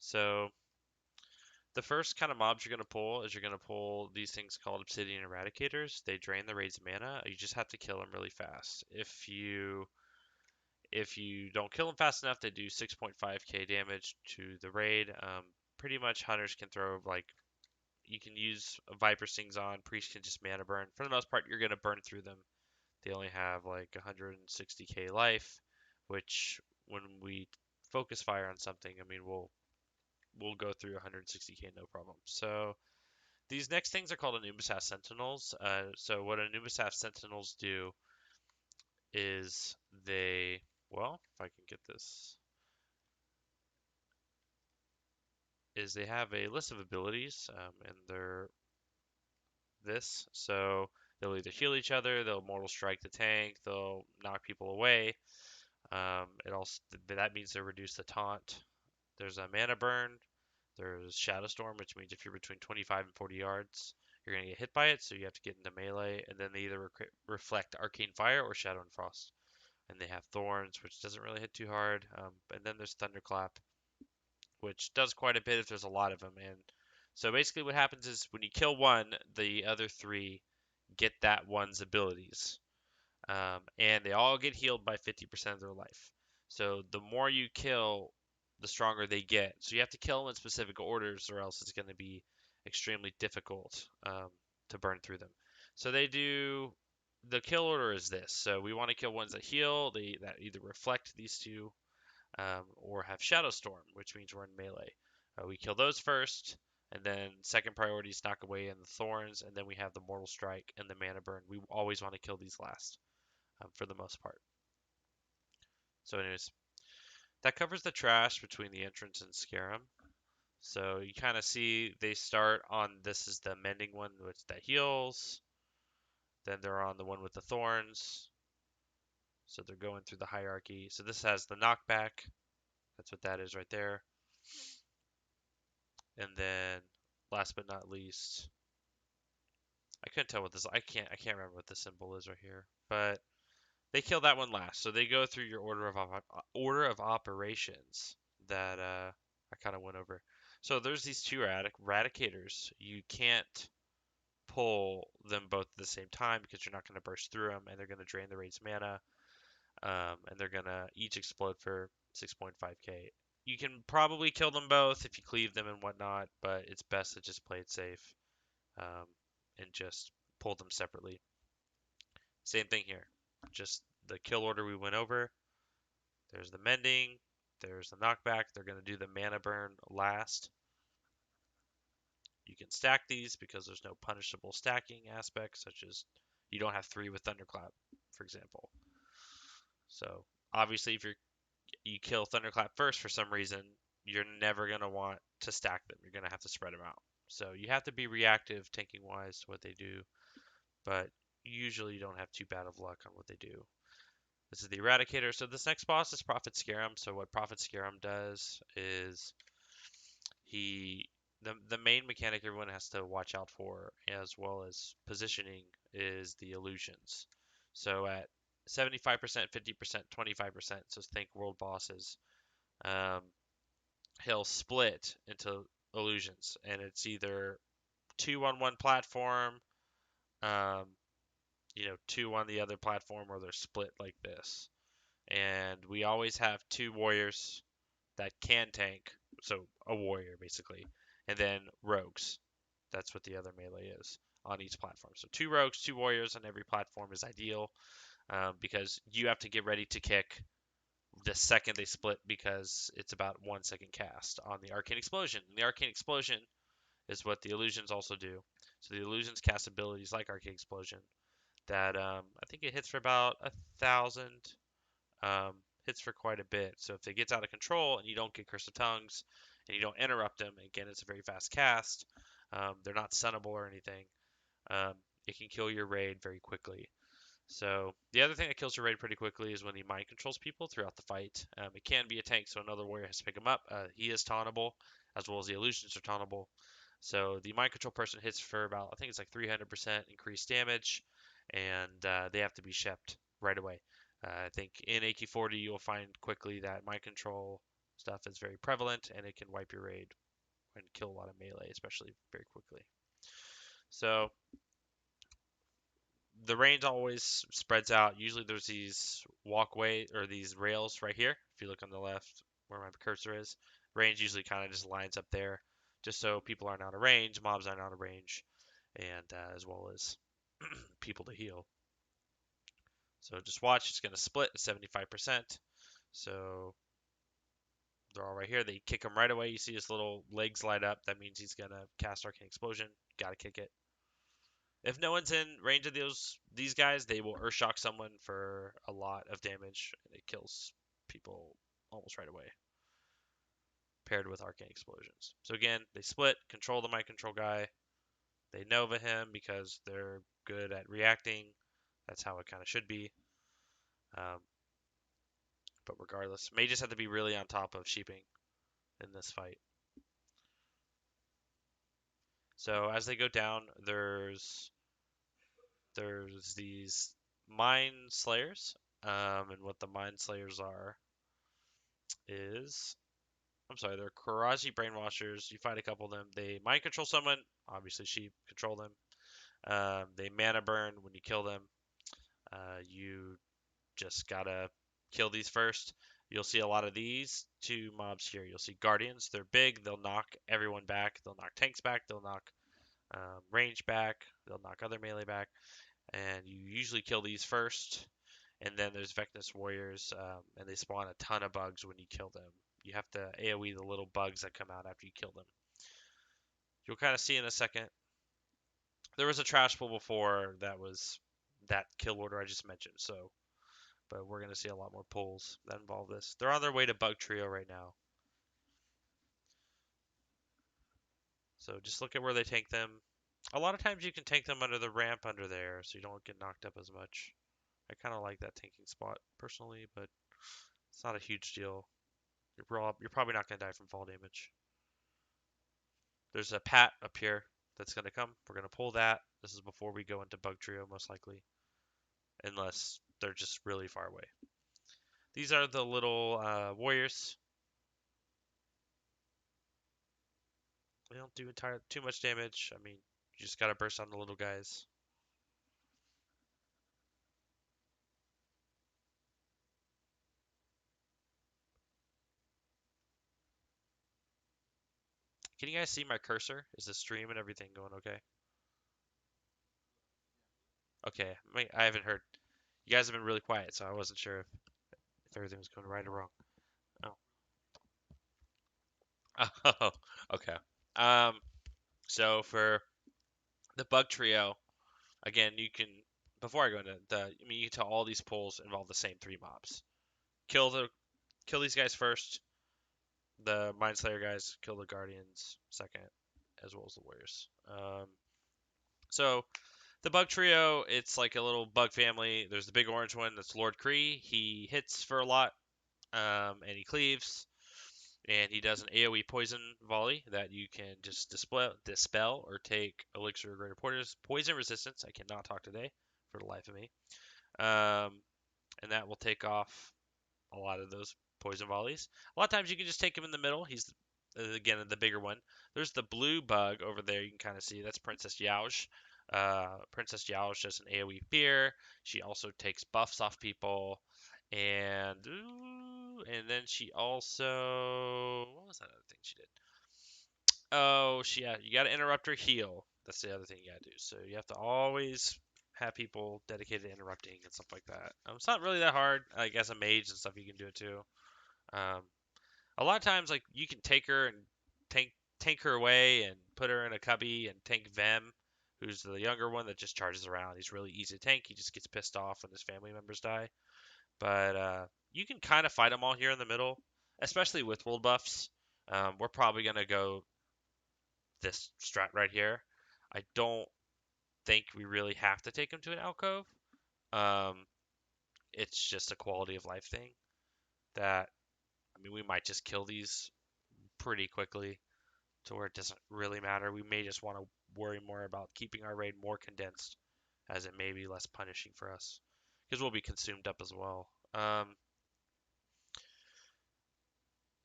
So the first kind of mobs you're going to pull is you're going to pull these things called Obsidian Eradicators. They drain the raid's mana. You just have to kill them really fast. If you don't kill them fast enough, they do 6.5k damage to the raid. Pretty much hunters can throw like you can use Viper Stings on. Priest can just mana burn. For the most part, you're going to burn through them. They only have like 160k life, which when we focus fire on something, I mean we'll go through 160k no problem. So these next things are called Anubis Sentinels. So what Anubis Sentinels do is they, well, if I can get this, is they have a list of abilities, and they're this. So they'll either heal each other, they'll mortal strike the tank, they'll knock people away. It also that means they reduce the taunt. There's a mana burn. There's Shadow Storm, which means if you're between 25 and 40 yards, you're going to get hit by it, so you have to get into melee. And then they either reflect Arcane Fire or Shadow and Frost. And they have Thorns, which doesn't really hit too hard. And then there's Thunderclap, which does quite a bit if there's a lot of them. And so basically, what happens is when you kill one, the other three get that one's abilities. And they all get healed by 50% of their life. So the more you kill, the stronger they get. So you have to kill them in specific orders, or else it's going to be extremely difficult to burn through them. So they do. The kill order is this. So we want to kill ones that heal, that either reflect these two, or have Shadow Storm, which means we're in melee. We kill those first, and then second priority is knock away in the thorns, and then we have the mortal strike and the mana burn. We always want to kill these last, for the most part. So, anyways, that covers the trash between the entrance and Scarum. So you kind of see they start on this is the mending one, which that heals. Then they're on the one with the thorns. So they're going through the hierarchy. So this has the knockback. That's what that is right there. And then last but not least, I couldn't tell what this I can't remember what the symbol is right here. But they kill that one last. So they go through your order of operations that I kind of went over. So there's these two Radicators. You can't pull them both at the same time because you're not going to burst through them, and they're going to drain the raid's mana, and they're going to each explode for 6.5k. You can probably kill them both if you cleave them and whatnot, but it's best to just play it safe, um, and just pull them separately. Same thing here. Just the kill order we went over. There's the mending. There's the knockback. They're going to do the mana burn last. You can stack these because there's no punishable stacking aspects, such as you don't have three with Thunderclap, for example. So obviously, if you kill Thunderclap first for some reason, you're never going to want to stack them. You're going to have to spread them out. So you have to be reactive, tanking wise, to what they do, but usually you don't have too bad of luck on what they do. This is the Eradicator. So this next boss is Prophet Scarum. So what Prophet Scarum does is he the main mechanic everyone has to watch out for, as well as positioning, is the illusions. So at 75%, 50%, 25%, so think world bosses, um, he'll split into illusions, and it's either two on one platform, um, two on the other platform, or they're split like this. And we always have two warriors that can tank, so a warrior basically, and then rogues. That's what the other melee is on each platform. So two rogues, two warriors on every platform is ideal, because you have to get ready to kick the second they split because it's about 1 second cast on the Arcane Explosion. And the Arcane Explosion is what the illusions also do. So the illusions cast abilities like Arcane Explosion that, I think it hits for about 1,000, um, hits for quite a bit. So if it gets out of control and you don't get Curse of Tongues and you don't interrupt them, again, it's a very fast cast. They're not sunnable or anything. Um, it can kill your raid very quickly. So the other thing that kills your raid pretty quickly is when he mind controls people throughout the fight. It can be a tank, so another warrior has to pick him up. He is tauntable, as well as the illusions are tauntable. So the mind control person hits for about, I think it's like 300% increased damage, and they have to be shept right away. I think in AQ40 you'll find quickly that mind control stuff is very prevalent, and it can wipe your raid and kill a lot of melee, especially very quickly. So the range always spreads out. Usually there's these walkway or these rails right here. If you look on the left where my cursor is, range usually kind of just lines up there, just so people aren't out of range, mobs aren't out of range, and as well as people to heal. So just watch, it's going to split at 75%. So they're all right here. They kick him right away. You see his little legs light up. That means he's going to cast Arcane Explosion. Got to kick it. If no one's in range of these guys, they will Earthshock someone for a lot of damage, and it kills people almost right away, paired with Arcane Explosions. So again, they split, control the mind control guy. They Nova him because they're good at reacting. That's how it kind of should be. Um, but regardless, mages have to be really on top of sheeping in this fight. So as they go down, there's these mind slayers, and what the mind slayers are is, I'm sorry, they're Karaji brainwashers. You fight a couple of them. They mind control someone. Obviously, sheep control them. They mana burn when you kill them. You just gotta kill these first. You'll see a lot of these two mobs here. You'll see guardians. They're big. They'll knock everyone back. They'll knock tanks back. They'll knock range back. They'll knock other melee back. And you usually kill these first. And then there's Vecnus warriors, and they spawn a ton of bugs when you kill them. You have to AoE the little bugs that come out after you kill them. You'll kind of see in a second. There was a trash pull before that was that kill order I just mentioned, so but we're gonna see a lot more pulls that involve this. They're on their way to Bug Trio right now. So just look at where they tank them. A lot of times you can tank them under the ramp under there, so you don't get knocked up as much. I kind of like that tanking spot personally, but it's not a huge deal. You're probably not gonna die from fall damage. There's a pat up here that's gonna come. We're gonna pull that. This is before we go into Bug Trio, most likely, unless they're just really far away. These are the little warriors. They don't do too much damage. I mean, you just gotta burst on the little guys. Can you guys see my cursor? Is the stream and everything going okay? Okay, I haven't heard. You guys have been really quiet, so I wasn't sure if everything was going right or wrong. Oh. Oh, okay. Um, so for the bug trio, again, you can, before I go into I mean, you can tell all these pulls involve the same three mobs. Kill these guys first. The Mind Slayer guys kill the Guardians second, as well as the Warriors. So the bug trio, it's like a little bug family. There's the big orange one that's Lord Kree. He hits for a lot, and he cleaves, and he does an AoE poison volley that you can just dispel or take elixir of greater poison resistance. I cannot talk today for the life of me. Um, and that will take off a lot of those poison volleys. A lot of times you can just take him in the middle. He's again the bigger one. There's the blue bug over there. You can kind of see that's Princess Yauj. Princess Yauj does an AoE fear. She also takes buffs off people, and then she also, what was that other thing she did? Oh, you got to interrupt her heal. That's the other thing you got to do. So you have to always have people dedicated to interrupting and stuff like that. It's not really that hard. I guess a mage and stuff you can do it too. Um, a lot of times, like you can take her and tank her away and put her in a cubby and tank Vem, who's the younger one that just charges around. He's really easy to tank. He just gets pissed off when his family members die. But you can kind of fight them all here in the middle, especially with world buffs. We're probably gonna go this strat right here. I don't think we really have to take him to an alcove. Um, it's just a quality of life thing that, I mean, we might just kill these pretty quickly to where it doesn't really matter. We may just want to worry more about keeping our raid more condensed, as it may be less punishing for us, because we'll be consumed up as well.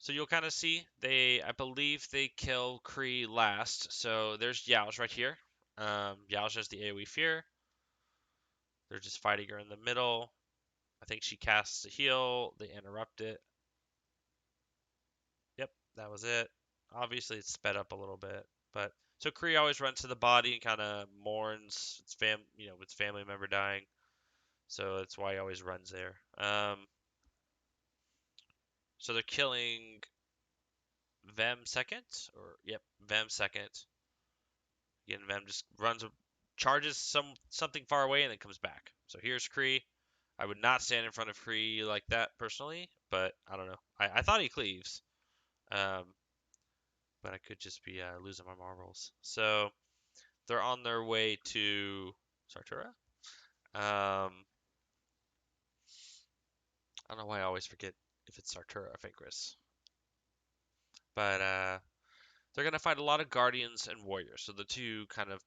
So you'll kind of see I believe they kill Kree last. So there's Yauj right here. Yauj has the AoE Fear. They're just fighting her in the middle. I think she casts a heal. They interrupt it. Yep, that was it. Obviously, it's sped up a little bit, but so Kree always runs to the body and kind of mourns its family member dying. So that's why he always runs there. So they're killing Vem second, or yep, Vem second. Again, Vem just charges something far away and then comes back. So here's Kree. I would not stand in front of Kree like that personally, but I don't know. I thought he cleaves, um, but I could just be losing my marbles. So they're on their way to Sartura. I don't know why I always forget if it's Sartura or Fakris, but they're gonna fight a lot of Guardians and Warriors. So the two kind of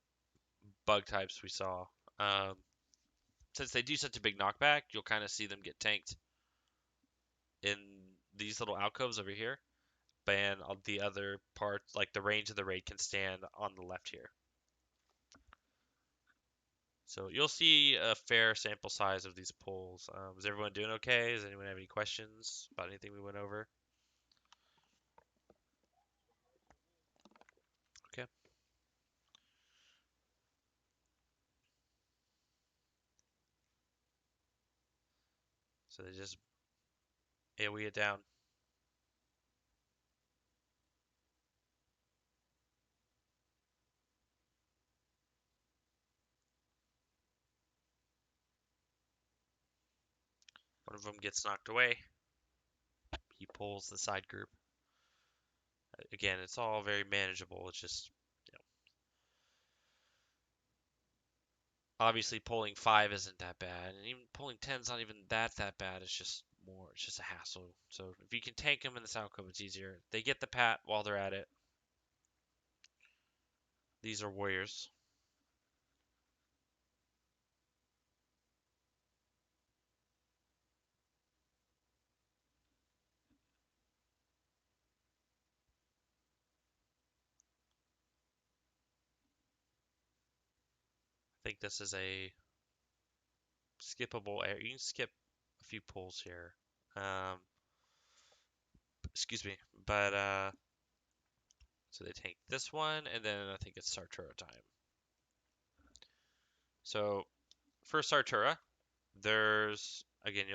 bug types we saw. Um, since they do such a big knockback, you'll kind of see them get tanked in these little alcoves over here. And on the other parts, like the range of the raid, can stand on the left here. So you'll see a fair sample size of these pulls. Is everyone doing okay? Does anyone have any questions about anything we went over? Okay. So they just AoE it down. One of them gets knocked away. He pulls the side group. Again, it's all very manageable. It's just, you know, obviously pulling 5 isn't that bad, and even pulling 10's not even that bad. It's just more, it's just a hassle. So if you can tank them in the South Cove, it's easier. They get the pat while they're at it. These are warriors. I think this is a skippable area. You can skip a few pulls here. Um, excuse me, but so they tank this one, and then I think it's Sartura time. So for Sartura, there's again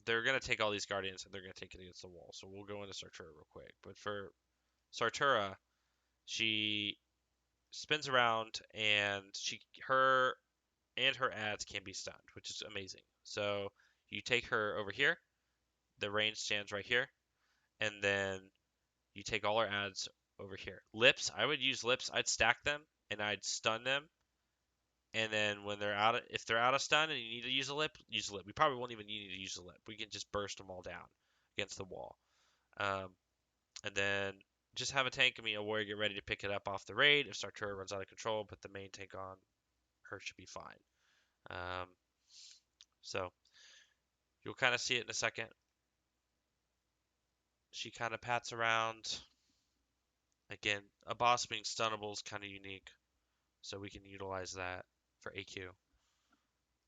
they're gonna take all these guardians and they're gonna take it against the wall. So we'll go into Sartura real quick. But for Sartura, she spins around and her ads can be stunned, which is amazing. So you take her over here, the range stands right here, and then you take all her ads over here. Lips, I would use lips. I'd stack them and I'd stun them. And then when if they're out of stun and you need to use a lip, use a lip. We probably won't even need to use a lip. We can just burst them all down against the wall. Um, and then just have a tank, a warrior get ready to pick it up off the raid. If Sartura runs out of control, put the main tank on. Her should be fine. Um, so you'll kind of see it in a second. She kind of pats around. Again, a boss being stunnable is kind of unique, so we can utilize that for AQ.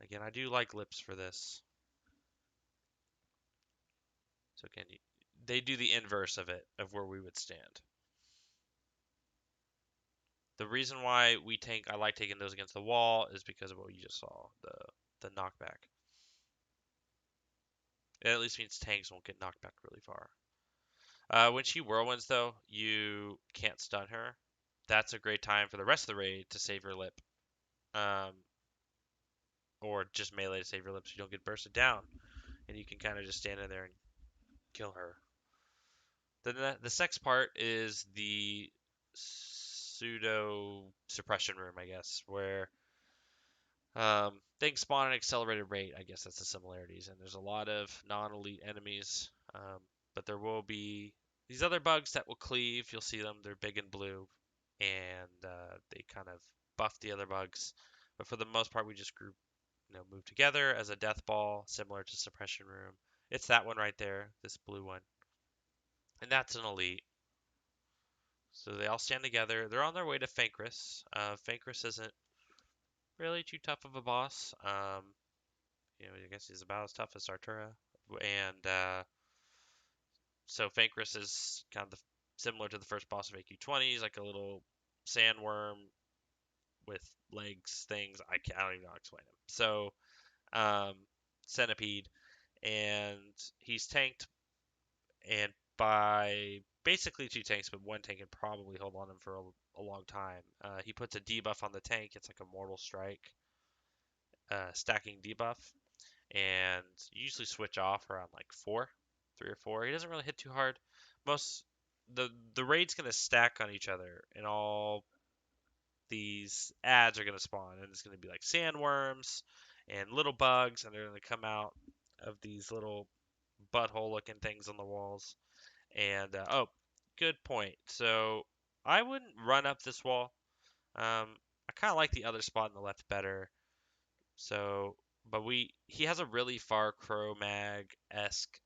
Again, I do like lips for this. So again, they do the inverse of it, of where we would stand. The reason why I like taking those against the wall is because of what you just saw, the knockback. It at least means tanks won't get knocked back really far. When she whirlwinds though, you can't stun her. That's a great time for the rest of the raid to save your lip. Um, or just melee to save your lip so you don't get bursted down. And you can kind of just stand in there and kill her. The sex part is the pseudo suppression room, I guess, where things spawn at an accelerated rate. I guess that's the similarities. And there's a lot of non-elite enemies, but there will be these other bugs that will cleave. You'll see them. They're big and blue, and they kind of buff the other bugs. But for the most part, we just move together as a death ball, similar to suppression room. It's that one right there, this blue one. and that's an elite. So they all stand together. They're on their way to Fankris. Fankris isn't really too tough of a boss. I guess he's about as tough as Sartura. And so Fankris is kind of similar to the first boss of AQ20. He's like a little sandworm with legs, things. I don't even know how to explain him. So, um, Centipede, and he's tanked, and by basically two tanks, but one tank can probably hold on him for a long time. He puts a debuff on the tank. It's like a Mortal Strike stacking debuff, and you usually switch off around like 3 or 4. He doesn't really hit too hard. Most the raid's gonna stack on each other, and all these ads are gonna spawn, and it's gonna be like sandworms and little bugs, and they're gonna come out of these little butthole looking things on the walls. And oh, good point. So I wouldn't run up this wall. I kind of like the other spot on the left better. So, but he has a really far Crow Mag esque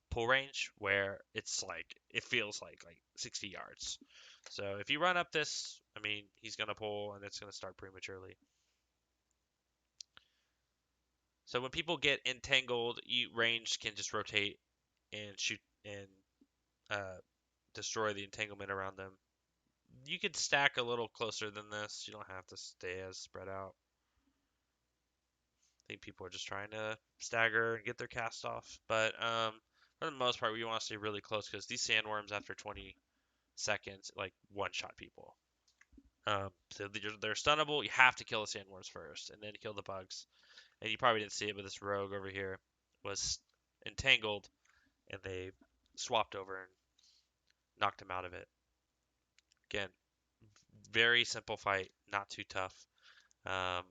pull range where it's like it feels like 60 yards. So if you run up this, I mean, he's gonna pull and it's gonna start prematurely. So when people get entangled, you range can just rotate and shoot and uh, destroy the entanglement around them. You could stack a little closer than this. You don't have to stay as spread out. I think people are just trying to stagger and get their cast off. But for the most part, we want to stay really close because these sandworms, after 20 seconds, like one-shot people. So they're stunnable. You have to kill the sandworms first, and then kill the bugs. And you probably didn't see it, but this rogue over here was entangled, and they swapped over and knocked him out of it. Again, very simple fight, not too tough. Um,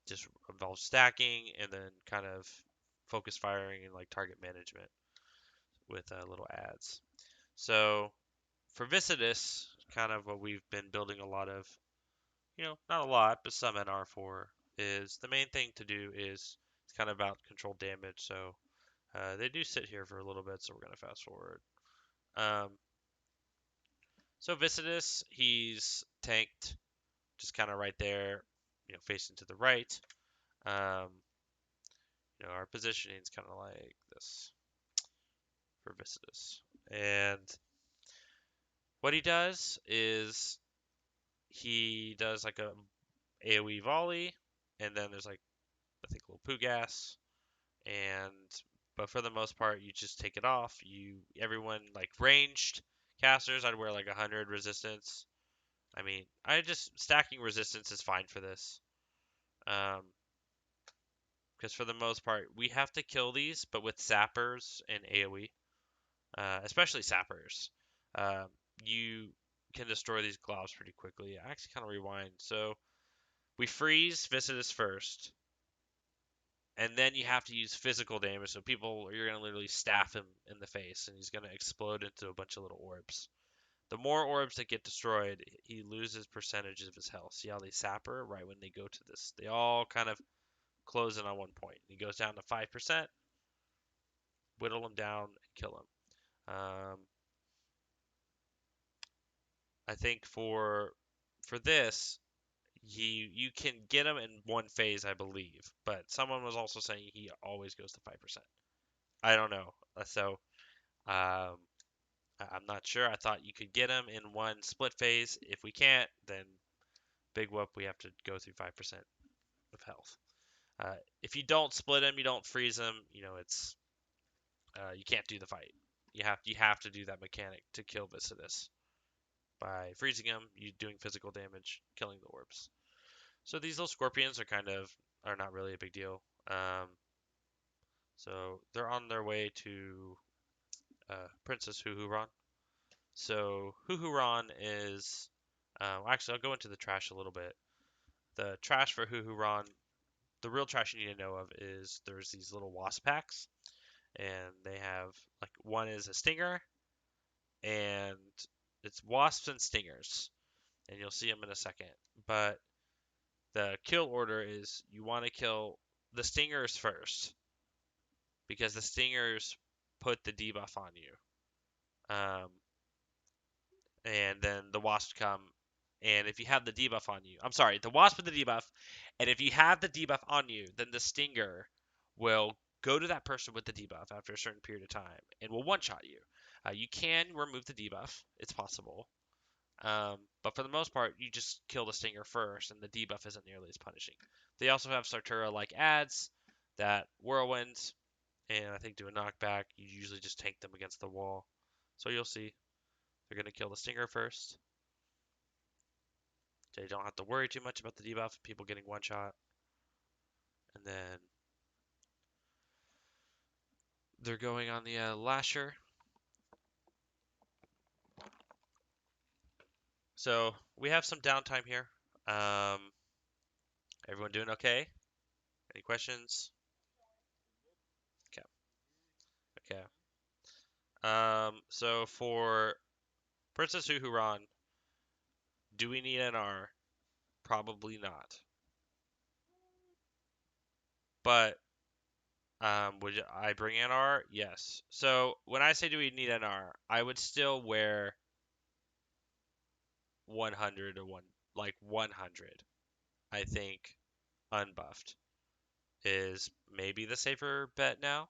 just involves stacking and then kind of focus firing and like target management with little ads. So for Viscidus, kind of what we've been building a lot of, not a lot, but some NR for is the main thing to do is it's kind of about controlled damage. So they do sit here for a little bit, so we're gonna fast forward. Um, so Viscidus, he's tanked, just kind of right there, facing to the right. Um, our positioning is kind of like this for Viscidus. And what he does is he does like a AoE volley, and then there's like I think a little poo gas, and but for the most part you just take it off. Everyone like ranged casters, I'd wear like 100 resistance. I mean, I just stacking resistance is fine for this. Um, because for the most part we have to kill these, but with sappers and AoE. Especially sappers. Um, you can destroy these globs pretty quickly. I actually kind of rewind. So we freeze Viscidus first, and then you have to use physical damage. So you're gonna literally staff him in the face, and he's gonna explode into a bunch of little orbs. The more orbs that get destroyed, he loses percentages of his health. See how they sapper right when they go to this? They all kind of close in on one point. He goes down to 5%, whittle him down, and kill him. I think for this, you can get him in one phase, I believe, but someone was also saying he always goes to 5%. I don't know. So um, I'm not sure. I thought you could get him in one split phase. If we can't, then big whoop, we have to go through 5% of health. If you don't split him, you don't freeze him. It's you can't do the fight. You have to do that mechanic to kill Viscidus. By freezing him, you doing physical damage, killing the orbs. So these little scorpions are not really a big deal. So they're on their way to Princess Huhuran. So Huhuran is actually I'll go into the trash a little bit. The trash for Huhuran, the real trash you need to know of is there's these little wasp packs, and they have like one is a stinger, and it's wasps and stingers, and you'll see them in a second. But the kill order is you want to kill the stingers first because the stingers put the debuff on you. Um, and then the wasp come. And if you have the debuff on you, I'm sorry, the wasp with the debuff, and if you have the debuff on you, then the stinger will go to that person with the debuff after a certain period of time and will one-shot you. You can remove the debuff; it's possible. But for the most part, you just kill the stinger first, and the debuff isn't nearly as punishing. They also have Sartura-like ads that whirlwinds, and I think do a knockback. You usually just tank them against the wall. So you'll see. They're going to kill the stinger first. They don't have to worry too much about the debuff, people getting one shot. And then they're going on the Lasher. So we have some downtime here. Um, Everyone doing okay? Any questions? Okay. Okay. So for Princess Uhuron, do we need NR? Probably not. But would I bring NR? Yes. So when I say do we need NR, I would still wear 100 or one like 100. I think unbuffed is maybe the safer bet now.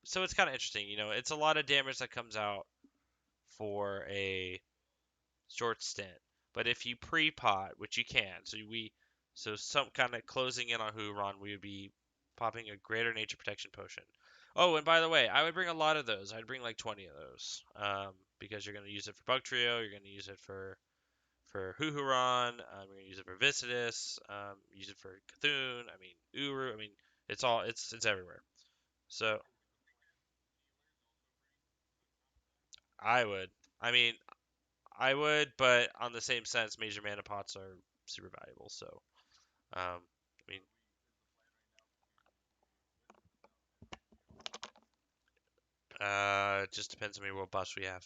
So it's kind of interesting. It's a lot of damage that comes out for a short stint. But if you pre-pot, which you can, so some kind of closing in on Huron, we would be popping a greater nature protection potion. Oh, and by the way, I would bring a lot of those. I'd bring like 20 of those, because you're going to use it for Bug Trio, you're going to use it for Huhuron, you're going to use it for Visitus, use it for Cthulhu, I mean Uru, I mean it's everywhere. So I would, I mean I would, but on the same sense, major mana pots are super valuable. So I mean, it just depends on what buffs we have.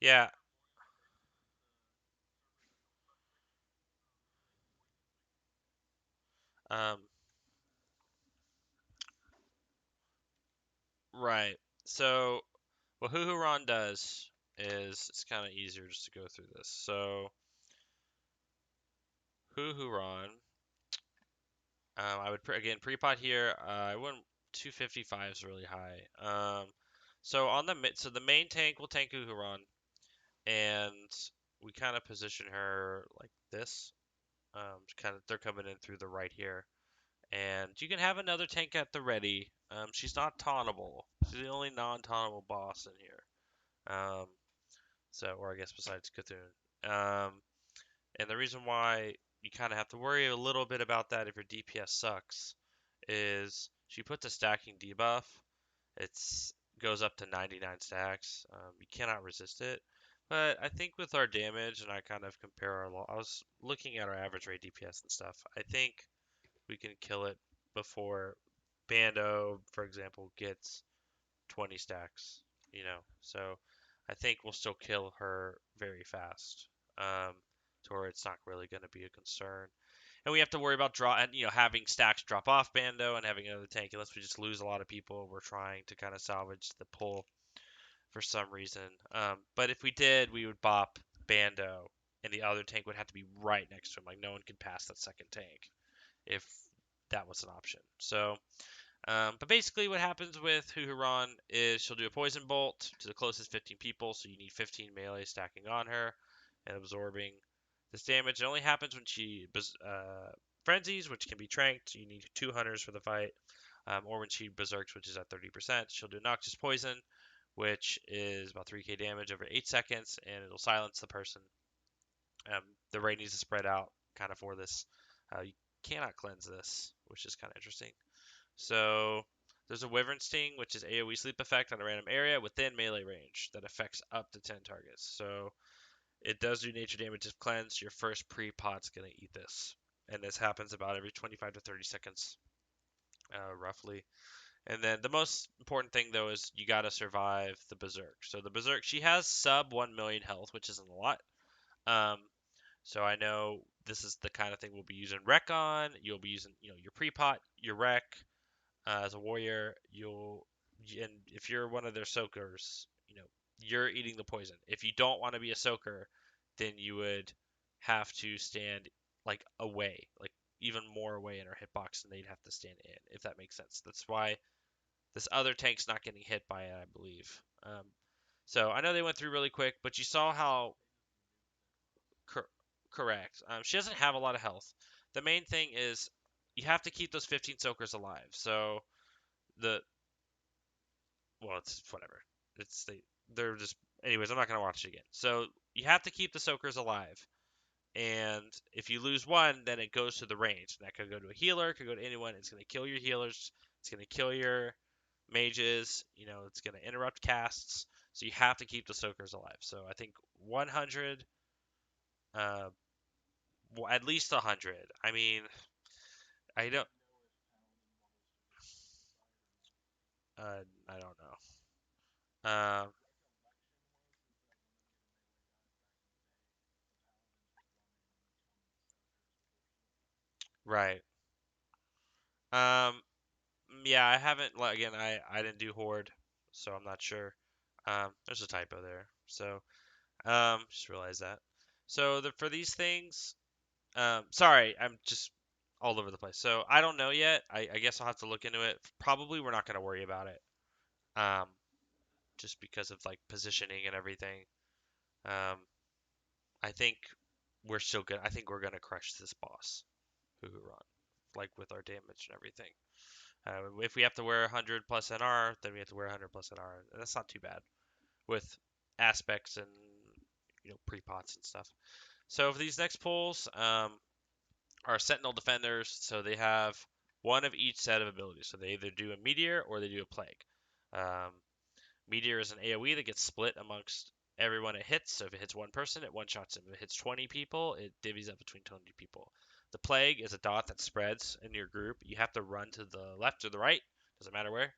Yeah, um, right. So what Huhuron does is it's kind of easier just to go through this. So Huhuron, I would again pre-pot here. I wouldn't 255 is really high. So on so the main tank will tank Huhuron, and we kind of position her like this. Kind of they're coming in through the right here. And you can have another tank at the ready. She's not tauntable. She's the only non-tauntable boss in here. Or I guess besides Cthulhu. And the reason why you kind of have to worry a little bit about that if your DPS sucks is she puts a stacking debuff. It's goes up to 99 stacks. You cannot resist it. But I think with our damage, and I kind of compare I was looking at our average rate DPS and stuff. I think we can kill it before Bando, for example, gets 20 stacks, So I think we'll still kill her very fast, to where it's not really going to be a concern. And we have to worry about having stacks drop off Bando and having another tank unless we just lose a lot of people. We're trying to kind of salvage the pull for some reason. But if we did, we would bop Bando, and the other tank would have to be right next to him. Like no one could pass that second tank if that was an option. But basically, what happens with Huhuron is she'll do a poison bolt to the closest 15 people, so you need 15 melee stacking on her and absorbing this damage. It only happens when she frenzies, which can be tranked. So you need 2 hunters for the fight, or when she berserks, which is at 30%. She'll do Noxious Poison, which is about 3k damage over 8 seconds, and it'll silence the person. The rate needs to spread out kind of for this. You cannot cleanse this, which is kind of interesting. So there's a Wyvern Sting, which is AoE sleep effect on a random area within melee range that affects up to 10 targets. So it does do nature damage if cleansed. Your first pre-pot's going to eat this. And this happens about every 25 to 30 seconds, roughly. And then the most important thing though is you gotta survive the Berserk. So the Berserk, she has sub 1 million health, which isn't a lot. Um, so I know this is the kind of thing we'll be using Rec on. You'll be using, your pre-pot, your Rec as a warrior. And if you're one of their soakers, you're eating the poison. If you don't want to be a soaker, then you would have to stand like away, like even more away in her hitbox than they'd have to stand in, if that makes sense. That's why this other tank's not getting hit by it, I believe. So I know they went through really quick, but you saw how cor- correct. She doesn't have a lot of health. The main thing is you have to keep those 15 soakers alive. So the well, it's whatever. They're just anyways. I'm not gonna watch it again. So you have to keep the soakers alive, and if you lose one, then it goes to the range. And that could go to a healer, could go to anyone. It's gonna kill your healers. It's gonna kill your mages. It's gonna interrupt casts. So you have to keep the soakers alive. So I think 100, uh, well, at least 100. I mean, I don't, I don't know. Right. Um, yeah, I haven't. Again, I didn't do horde, so I'm not sure. There's a typo there. So, just realized that. So for these things, sorry, I'm just all over the place. So I don't know yet. I guess I'll have to look into it. Probably we're not gonna worry about it. Um, just because of like positioning and everything. Um, I think we're still good. I think we're gonna crush this boss, Hoo Run, like with our damage and everything. If we have to wear 100 plus NR, then we have to wear 100 plus NR, and that's not too bad with aspects and pre-pots and stuff. So for these next pulls, are Sentinel Defenders. So they have one of each set of abilities. So they either do a Meteor or they do a Plague. Um, Meteor is an AoE that gets split amongst everyone it hits. So if it hits one person, it one shots him. If it hits 20 people, it divvies up between 20 people. The Plague is a dot that spreads in your group. You have to run to the left or the right, doesn't matter where.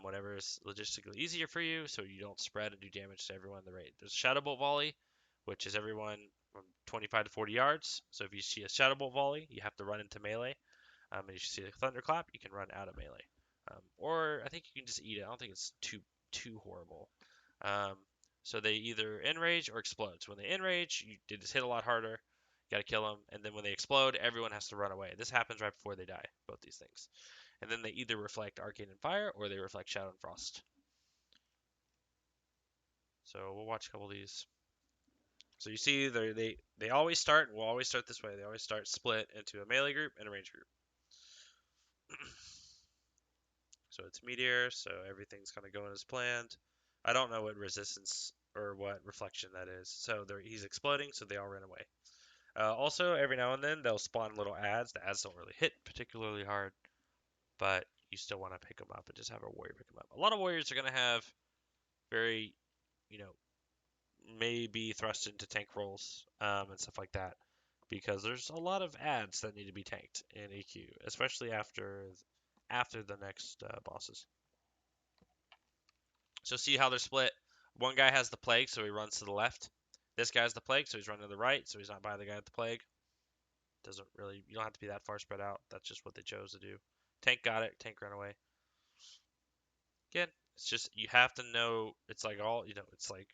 Whatever is logistically easier for you, so you don't spread and do damage to everyone in the raid. There's Shadow Bolt Volley, which is everyone from 25 to 40 yards. So if you see a Shadow Bolt Volley, you have to run into melee. And if you see a Thunderclap, you can run out of melee. Or I think you can just eat it. I don't think it's too horrible. Um, so they either enrage or explode. So when they enrage, they just hit a lot harder. You gotta kill them, and then when they explode, everyone has to run away. This happens right before they die. Both these things, and then they either reflect Arcane and Fire or they reflect Shadow and Frost. So we'll watch a couple of these. So you see, they always start, and we'll always start this way. They always start split into a melee group and a range group. So it's Meteor, so everything's kind of going as planned. I don't know what resistance or what reflection that is. So he's exploding, so they all ran away. Also, every now and then they'll spawn little ads. The ads don't really hit particularly hard, but you still want to pick them up and just have a warrior pick them up. A lot of warriors are going to have very, you know, maybe thrust into tank roles and stuff like that because there's a lot of ads that need to be tanked in AQ, especially after the next bosses. So see how they're split. One guy has the plague, so he runs to the left. This guy has the plague, so he's running to the right, so he's not by the guy with the plague. Doesn't really, you don't have to be that far spread out. That's just what they chose to do. Tank got it. Tank ran away. Again, it's just you have to know. It's like all it's like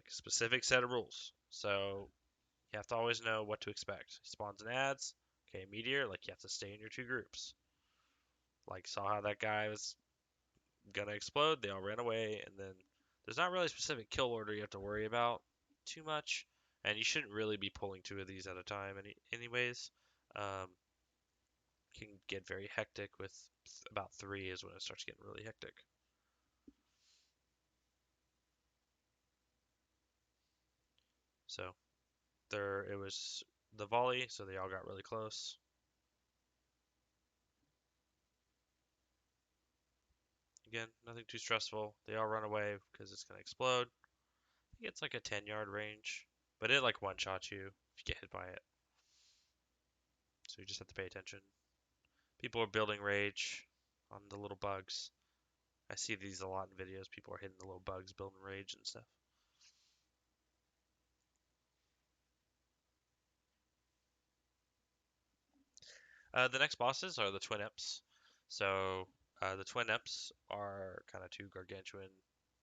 a specific set of rules. So you have to always know what to expect. Spawns and adds. Okay, meteor. Like you have to stay in your two groups. Like saw how that guy was gonna explode. They all ran away, and then there's not really a specific kill order you have to worry about too much, and you shouldn't really be pulling two of these at a time. Anyways, um, can get very hectic with about three is when it starts getting really hectic. So there, it was the volley, so they all got really close. Again, nothing too stressful. They all run away because it's gonna explode. I think it's like a 10-yard range, but it like one-shots you if you get hit by it. So you just have to pay attention. People are building rage. on the little bugs. I see these a lot in videos. People are hitting the little bugs, building rage and stuff. The next bosses are the Twin Imps. So the Twin Imps are kind of two gargantuan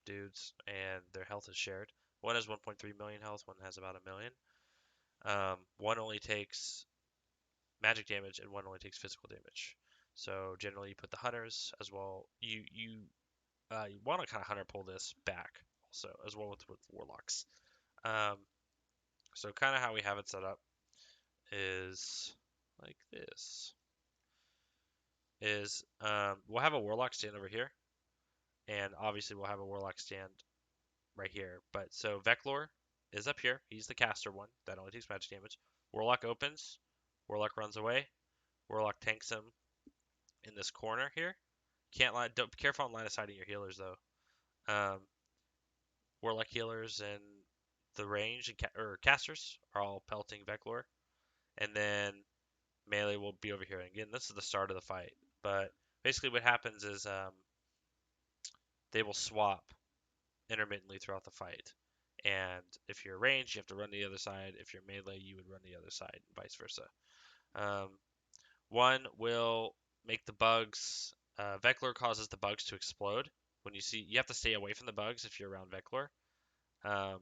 dudes, and their health is shared. One has 1.3 million health, one has about a million. One only takes magic damage, and one only takes physical damage. So generally, you put the hunters as well. You want to kind of hunter pull this back also as well with warlocks. Um, so kind of how we have it set up is like this. We'll have a warlock stand over here, and obviously we'll have a warlock stand right here. But so Veclor is up here. He's the caster one that only takes magic damage. Warlock opens. Warlock runs away. Warlock tanks him in this corner here. Can't line. Don't be careful on line of sighting your healers though. Um, Warlock healers and the range and or casters are all pelting Veclor, and then melee will be over here. And again, this is the start of the fight. But basically, what happens is they will swap intermittently throughout the fight. And if you're ranged, you have to run to the other side. If you're melee, you would run the other side, and vice versa. Um, one will make the bugs. Veclor causes the bugs to explode. When you have to stay away from the bugs if you're around Veclor. Um,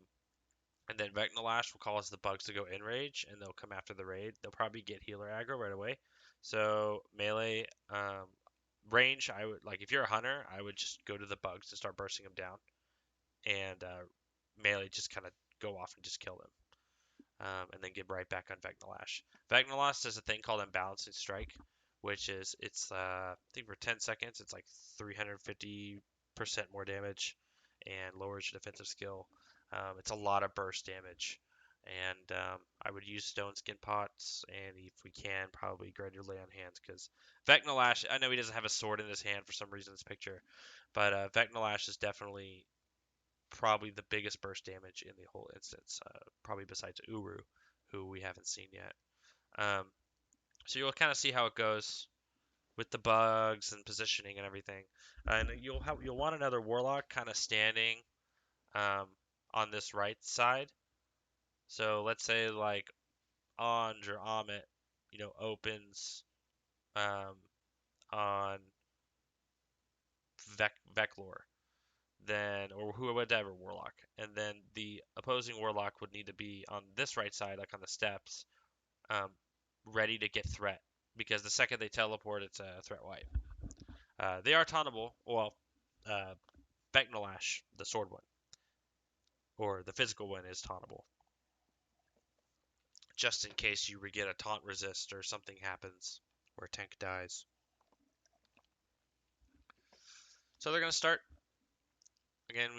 and then Vecnalash will cause the bugs to go in rage, and they'll come after the raid. They'll probably get healer aggro right away. So melee, range, I would like if you're a hunter, I would just go to the bugs to start bursting them down, and melee just kind of go off and just kill them. And then get right back on Vecnalash. Vecnalash does a thing called Unbalancing Strike, which is I think for 10 seconds it's like 350% more damage and lowers your defensive skill. It's a lot of burst damage, and I would use Stone Skin Pots, and if we can, probably Grinder Lay on Hands, because Vecnalash, I know he doesn't have a sword in his hand for some reason in this picture, but Vecnalash is definitely probably the biggest burst damage in the whole instance, probably besides Uru, who we haven't seen yet. Um, so you'll kind of see how it goes with the bugs and positioning and everything. And you'll want another warlock kind of standing um, on this right side. So let's say like Anj or Amit, opens um, on Veclor, then or whatever warlock, and then the opposing warlock would need to be on this right side, like on the steps, um, ready to get threat, because the second they teleport, it's a threat wipe. They are tauntable. Well, uh, Vecnalash, the sword one, or the physical one, is tauntable, just in case you get a taunt resist or something happens where a tank dies. So they're gonna start again.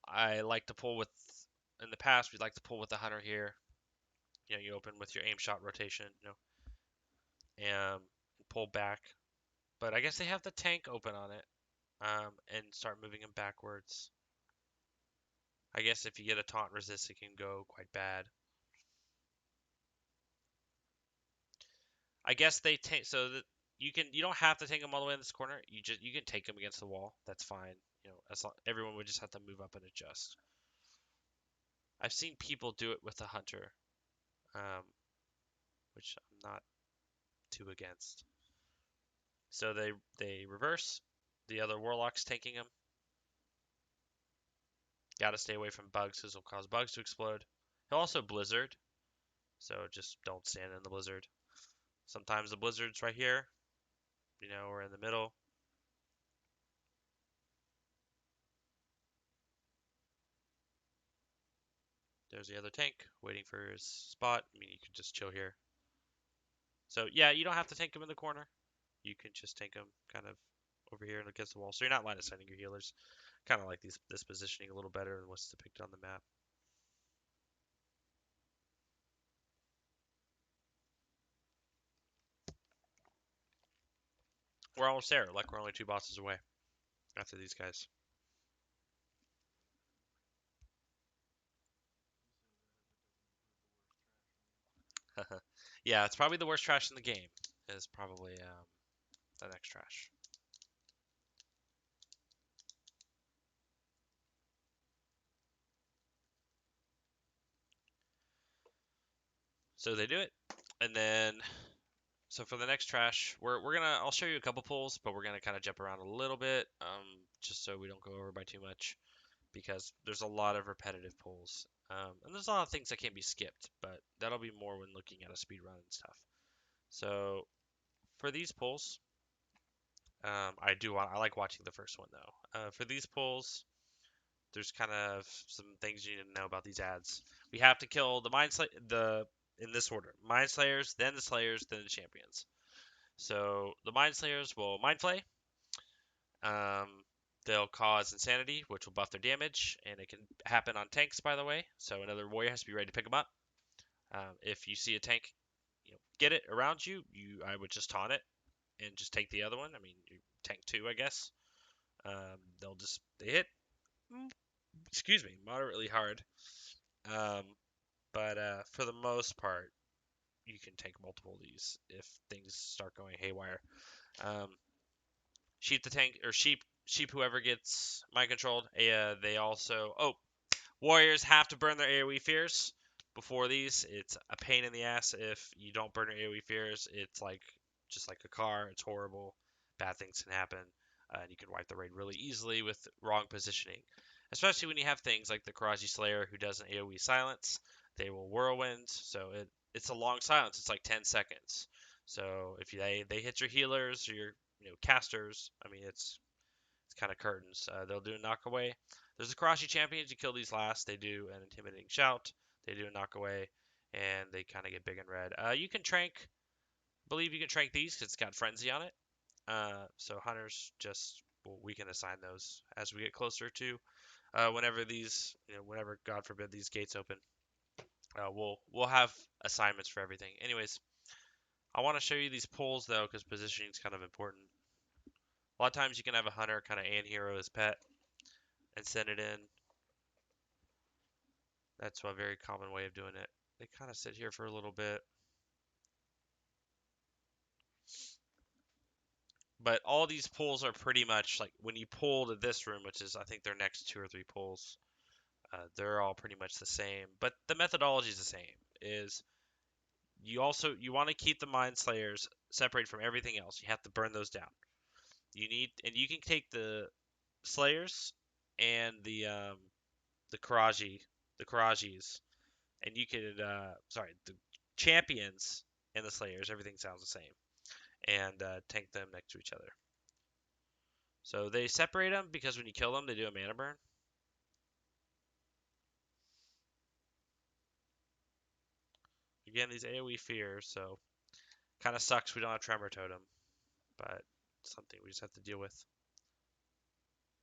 I like to pull with. In the past, we like to pull with the hunter here. You open with your aim shot rotation, and pull back. But I guess they have the tank open on it, and start moving him backwards. I guess if you get a taunt resist, it can go quite bad. I guess they tank so that you don't have to tank him all the way in this corner. You can take him against the wall. That's fine. As long, everyone would just have to move up and adjust. I've seen people do it with the hunter, um, which I'm not too against. So they reverse. The other warlock's tanking him. Got to stay away from bugs because it'll cause bugs to explode. He'll also blizzard, so just don't stand in the blizzard. Sometimes the blizzard's right here, or in the middle. There's the other tank waiting for his spot. I mean, you can just chill here. So yeah, you don't have to tank him in the corner. You can just tank him kind of over here and against the wall. So you're not line of sighting your healers. Kind of like this positioning a little better than what's depicted on the map. We're almost there. Like we're only 2 bosses away after these guys. Yeah, it's probably the worst trash in the game. Is probably the next trash. So they do it, and then so for the next trash, we're gonna I'll show you a couple pulls, but we're gonna kind of jump around a little bit, just so we don't go over by too much because there's a lot of repetitive pulls, and there's a lot of things that can be skipped, but that'll be more when looking at a speed run and stuff. So for these pulls, I like watching the first one though. For these pulls, there's kind of some things you need to know about these ads. We have to kill the in this order: Mind Slayers, then the Slayers, then the Champions. So the Mind Slayers will Mind Flay. Um, they'll cause Insanity, which will buff their damage, and it can happen on tanks, by the way. So another warrior has to be ready to pick them up. If you see a tank, get it around you, I would just taunt it and just take the other one. I mean, you tank two, I guess. They hit, excuse me, moderately hard. Um, but for the most part, you can take multiple of these if things start going haywire. Um, sheep the tank or sheep whoever gets mind controlled. They also warriors have to burn their AoE fears before these. It's a pain in the ass if you don't burn your AoE fears. It's like just like a car. It's horrible. Bad things can happen, and you can wipe the raid really easily with wrong positioning. Especially when you have things like the Karaji Slayer who does an AoE silence. They will whirlwind, so it's a long silence. It's like 10 seconds. So if they hit your healers or your casters, I mean it's kind of curtains. They'll do a knockaway. There's a Karashi champions. You kill these last. They do an intimidating shout. They do a knockaway, and they kind of get big and red. You can trank. I believe you can trank these because it's got frenzy on it. So hunters we can assign those as we get closer to whenever these whenever God forbid these gates open. We'll have assignments for everything. Anyways, I want to show you these pulls though because positioning is kind of important. A lot of times you can have a hunter kind of and hero as pet and send it in. That's a very common way of doing it. They kind of sit here for a little bit. But all these pulls are pretty much like when you pull to this room, which is I think their next two or three pulls, they're all pretty much the same. But the methodology is the same. Is you want to keep the Mind Slayers separated from everything else. You have to burn those down. You can take the Slayers and the Karaji, the Karajis, and you could the champions and the Slayers. Everything sounds the same, and tank them next to each other. So they separate them because when you kill them, they do a mana burn. Again, these AoE fears, so kind of sucks we don't have Tremor Totem, but it's something we just have to deal with.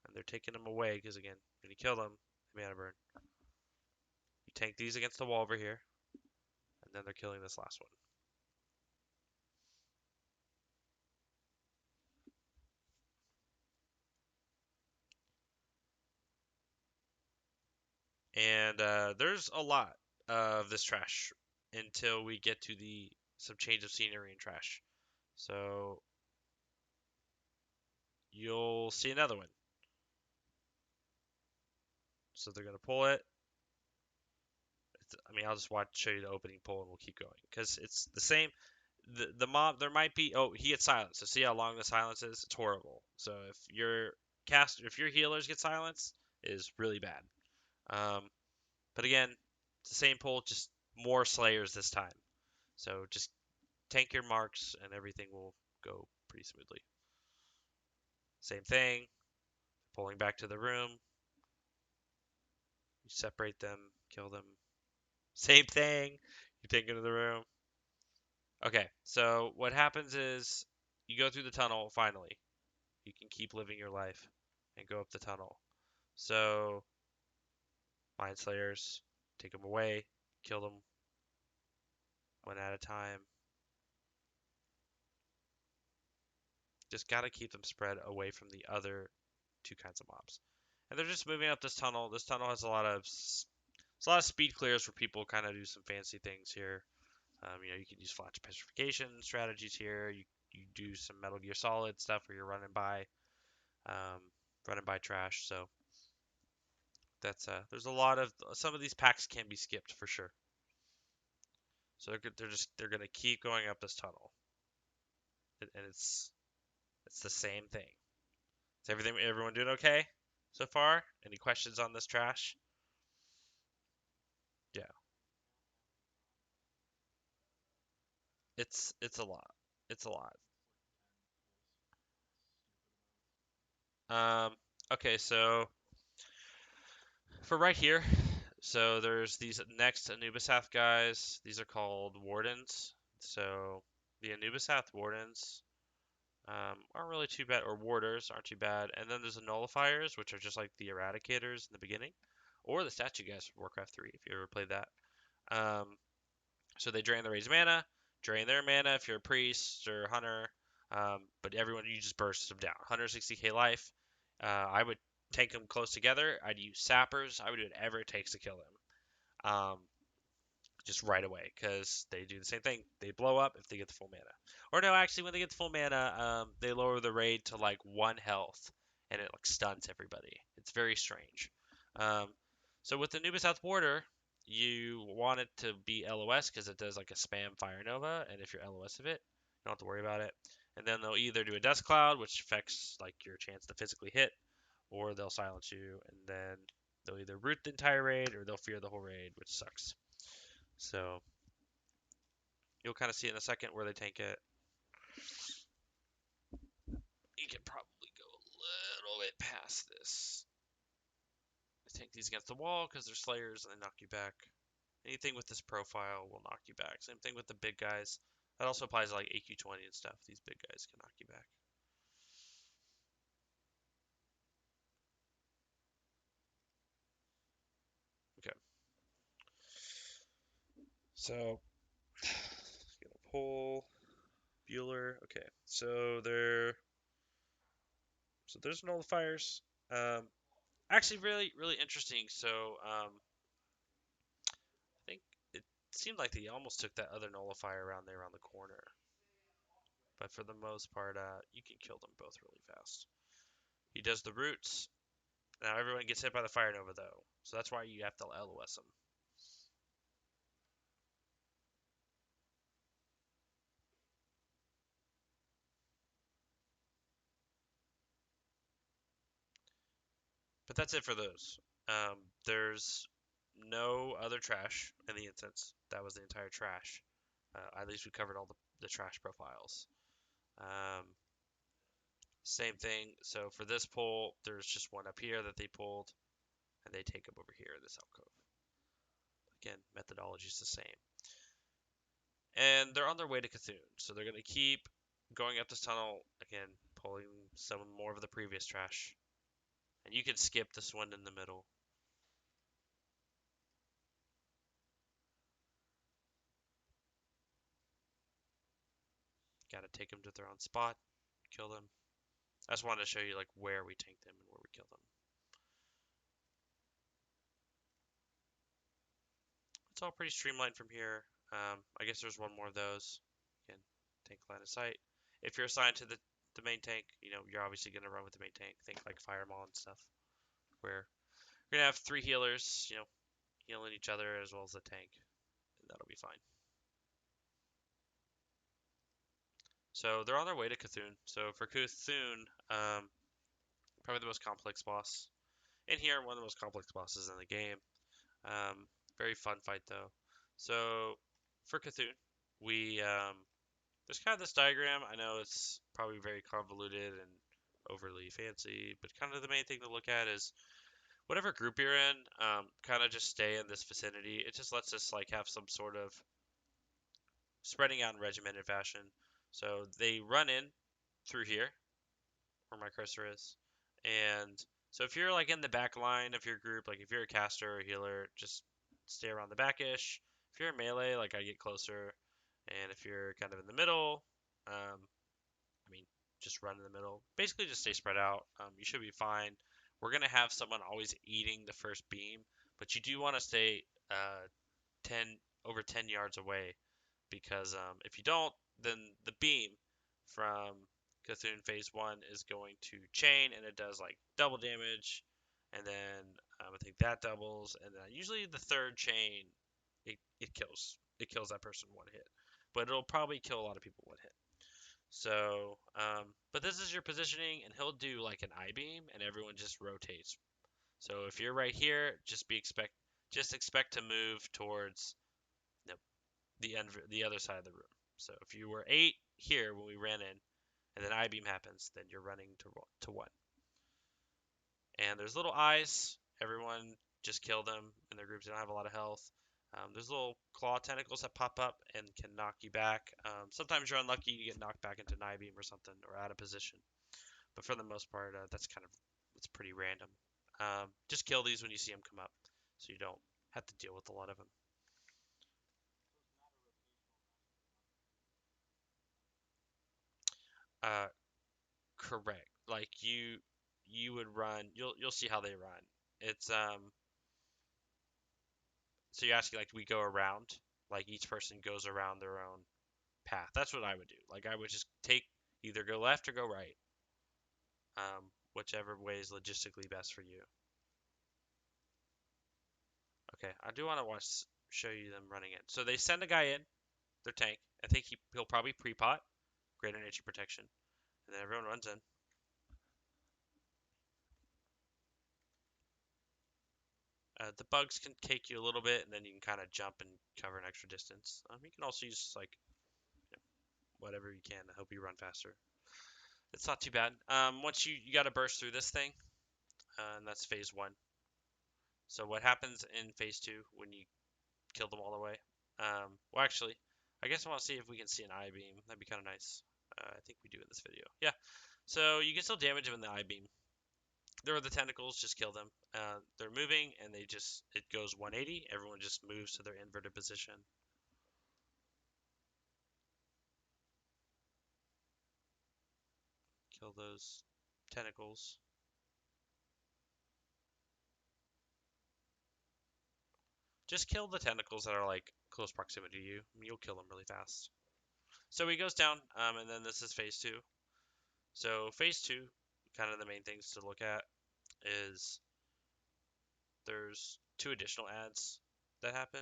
And they're taking them away because again, when you kill them, they mana burn. You tank these against the wall over here, and then they're killing this last one. And there's a lot of this trash until we get to some change of scenery and trash. So you'll see another one. So they're gonna pull it. I'll just show you the opening pull and we'll keep going because it's the same. The mob there might be he gets silenced. So see how long the silence is? It's horrible. So if your healers get silenced, it is really bad. Um, but again, it's the same pull, just more slayers this time. So just tank your marks and everything will go pretty smoothly. Same thing, pulling back to the room. You separate them, kill them. Same thing. You take into the room. Okay, so what happens is you go through the tunnel finally. You can keep living your life and go up the tunnel. So, Mind Slayers, take them away, kill them one at a time. Just gotta keep them spread away from the other two kinds of mobs. And they're just moving up this tunnel. This tunnel has a lot of speed clears where people kind of do some fancy things here. You can use flash petrification strategies here. You do some Metal Gear Solid stuff where you're um, running by trash. So there's a lot of some of these packs can be skipped for sure. So they're gonna keep going up this tunnel, and it's the same thing. Is everyone doing okay so far? Any questions on this trash? Yeah, it's a lot. It's a lot. Um, okay, so for right here, so there's these next Anubisath guys. These are called Wardens. So the Anubisath Wardens aren't really too bad, or Warders aren't too bad. And then there's the Nullifiers, which are just like the Eradicators in the beginning, or the statue guys from Warcraft 3, if you ever played that. Um, so they drain the raised mana, drain their mana if you're a priest or hunter. But everyone, you just burst them down. 160k life. I would take them close together. I'd use sappers. I would do whatever it takes to kill them. Just right away, because they do the same thing. They blow up if they get the full mana. Or no, actually, when they get the full mana, they lower the raid to like 1 health, and it like stuns everybody. It's very strange. Um, so with the Nuba South Border, you want it to be LOS because it does like a spam Fire Nova, and if you're LOS of it, you don't have to worry about it. And then they'll either do a Dust Cloud, which affects like your chance to physically hit, or they'll silence you, and then they'll either root the entire raid or they'll fear the whole raid, which sucks. So you'll kind of see in a second where they tank it. You can probably go a little bit past this. They tank these against the wall because they're slayers and they knock you back. Anything with this profile will knock you back. Same thing with the big guys. That also applies to like AQ20 and stuff. These big guys can knock you back. Okay. So, gonna pull Bueller. Okay. So there's nullifiers. Actually, really, really interesting. So, I think it seemed like they almost took that other nullifier around there around the corner. But for the most part, you can kill them both really fast. He does the roots. Now everyone gets hit by the Fire Nova though, so that's why you have to LOS them. But that's it for those. There's no other trash in the instance. That was the entire trash. At least we covered all the trash profiles. Um, Same thing. So for this pull, there's just one up here that they pulled, and they take them over here in this alcove. Again, methodology is the same. And they're on their way to Cthulhu, so they're gonna keep going up this tunnel again, pulling some more of the previous trash. And you can skip this one in the middle. Gotta take them to their own spot, kill them. I just wanted to show you like where we tank them and where we kill them. It's all pretty streamlined from here. I guess there's one more of those. Again, tank line of sight. If you're assigned to the main tank, you're obviously gonna run with the main tank. Think like Firemaw and stuff, where you're gonna have 3 healers, healing each other as well as the tank, and that'll be fine. So they're on their way to Cthulhu. So for Cthulhu, probably the most complex boss in here, one of the most complex bosses in the game. Very fun fight though. So for Cthulhu, we there's kind of this diagram. I know it's probably very convoluted and overly fancy, but kind of the main thing to look at is whatever group you're in, kind of just stay in this vicinity. It just lets us like have some sort of spreading out in regimented fashion. So they run in through here, where my cursor is, and so if you're like in the back line of your group, like if you're a caster or a healer, just stay around the backish. If you're a melee, like I get closer, and if you're kind of in the middle, I mean, just run in the middle. Basically, just stay spread out. You should be fine. We're gonna have someone always eating the first beam, but you do want to stay 10 over 10 yards away because if you don't, then the beam from Cthulhu Phase 1 is going to chain and it does like double damage, and then I think that doubles, and then usually the third chain it kills it kills that person one hit. But it'll probably kill a lot of people one hit. So, but this is your positioning, and he'll do like an I beam, and everyone just rotates. So if you're right here, just expect to move towards the other side of the room. So if you were 8 here when we ran in, and then I beam happens, then you're running to 1. And there's little eyes. Everyone just kill them in their groups. They don't have a lot of health. There's little claw tentacles that pop up and can knock you back. Sometimes you're unlucky, you get knocked back into an I beam or something, or out of position. But for the most part, it's pretty random. Just kill these when you see them come up, so you don't have to deal with a lot of them. Uh, Correct. Like you would run. You'll see how they run. It's So you're asking like we go around, like each person goes around their own path. That's what I would do. Like I would just take either go left or go right, whichever way is logistically best for you. Okay, I do want to show you them running it. So they send a guy in, their tank. I think he'll probably pre-pot, greater nature protection, and then everyone runs in. The bugs can take you a little bit, and then you can kind of jump and cover an extra distance. You can also use like whatever you can to help you run faster. It's not too bad. Once you got to burst through this thing, and that's phase 1. So what happens in phase 2 when you kill them all the way? Well, actually, I guess I want to see if we can see an I beam. That'd be kind of nice. I think we do in this video. Yeah. So you can still damage them in the I beam. There are the tentacles. Just kill them. They're moving, and it goes 180. Everyone just moves to their inverted position. Kill those tentacles. Just kill the tentacles that are like close proximity to you. I mean, you'll kill them really fast. So he goes down, and then this is phase 2. So phase 2, kind of the main things to look at is there's 2 additional ads that happen.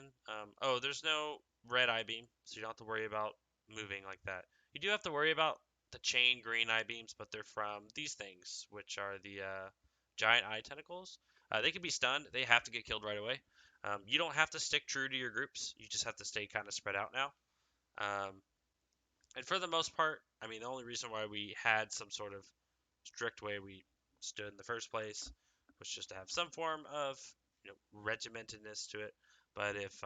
Oh, there's no red I beam, so you don't have to worry about moving like that. You do have to worry about the chain green I beams, but they're from these things, which are the giant eye tentacles. They can be stunned. They have to get killed right away. You don't have to stick true to your groups. You just have to stay kind of spread out now. Um, and for the most part, I mean, the only reason why we had some sort of strict way we stood in the first place was just to have some form of regimentedness to it. But if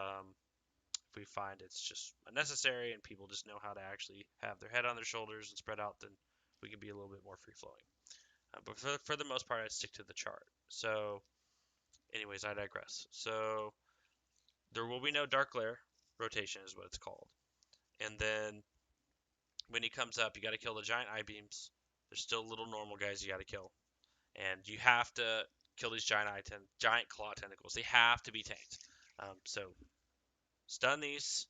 we find it's just unnecessary and people just know how to actually have their head on their shoulders and spread out, then we can be a little bit more free flowing. But for the most part, I'd stick to the chart. So, anyways, I digress. So there will be no dark glare rotation, is what it's called. And then when he comes up, you got to kill the giant eye beams. There's still little normal guys you got to kill, and you have to kill these giant claw tentacles. They have to be tanked. So stun these,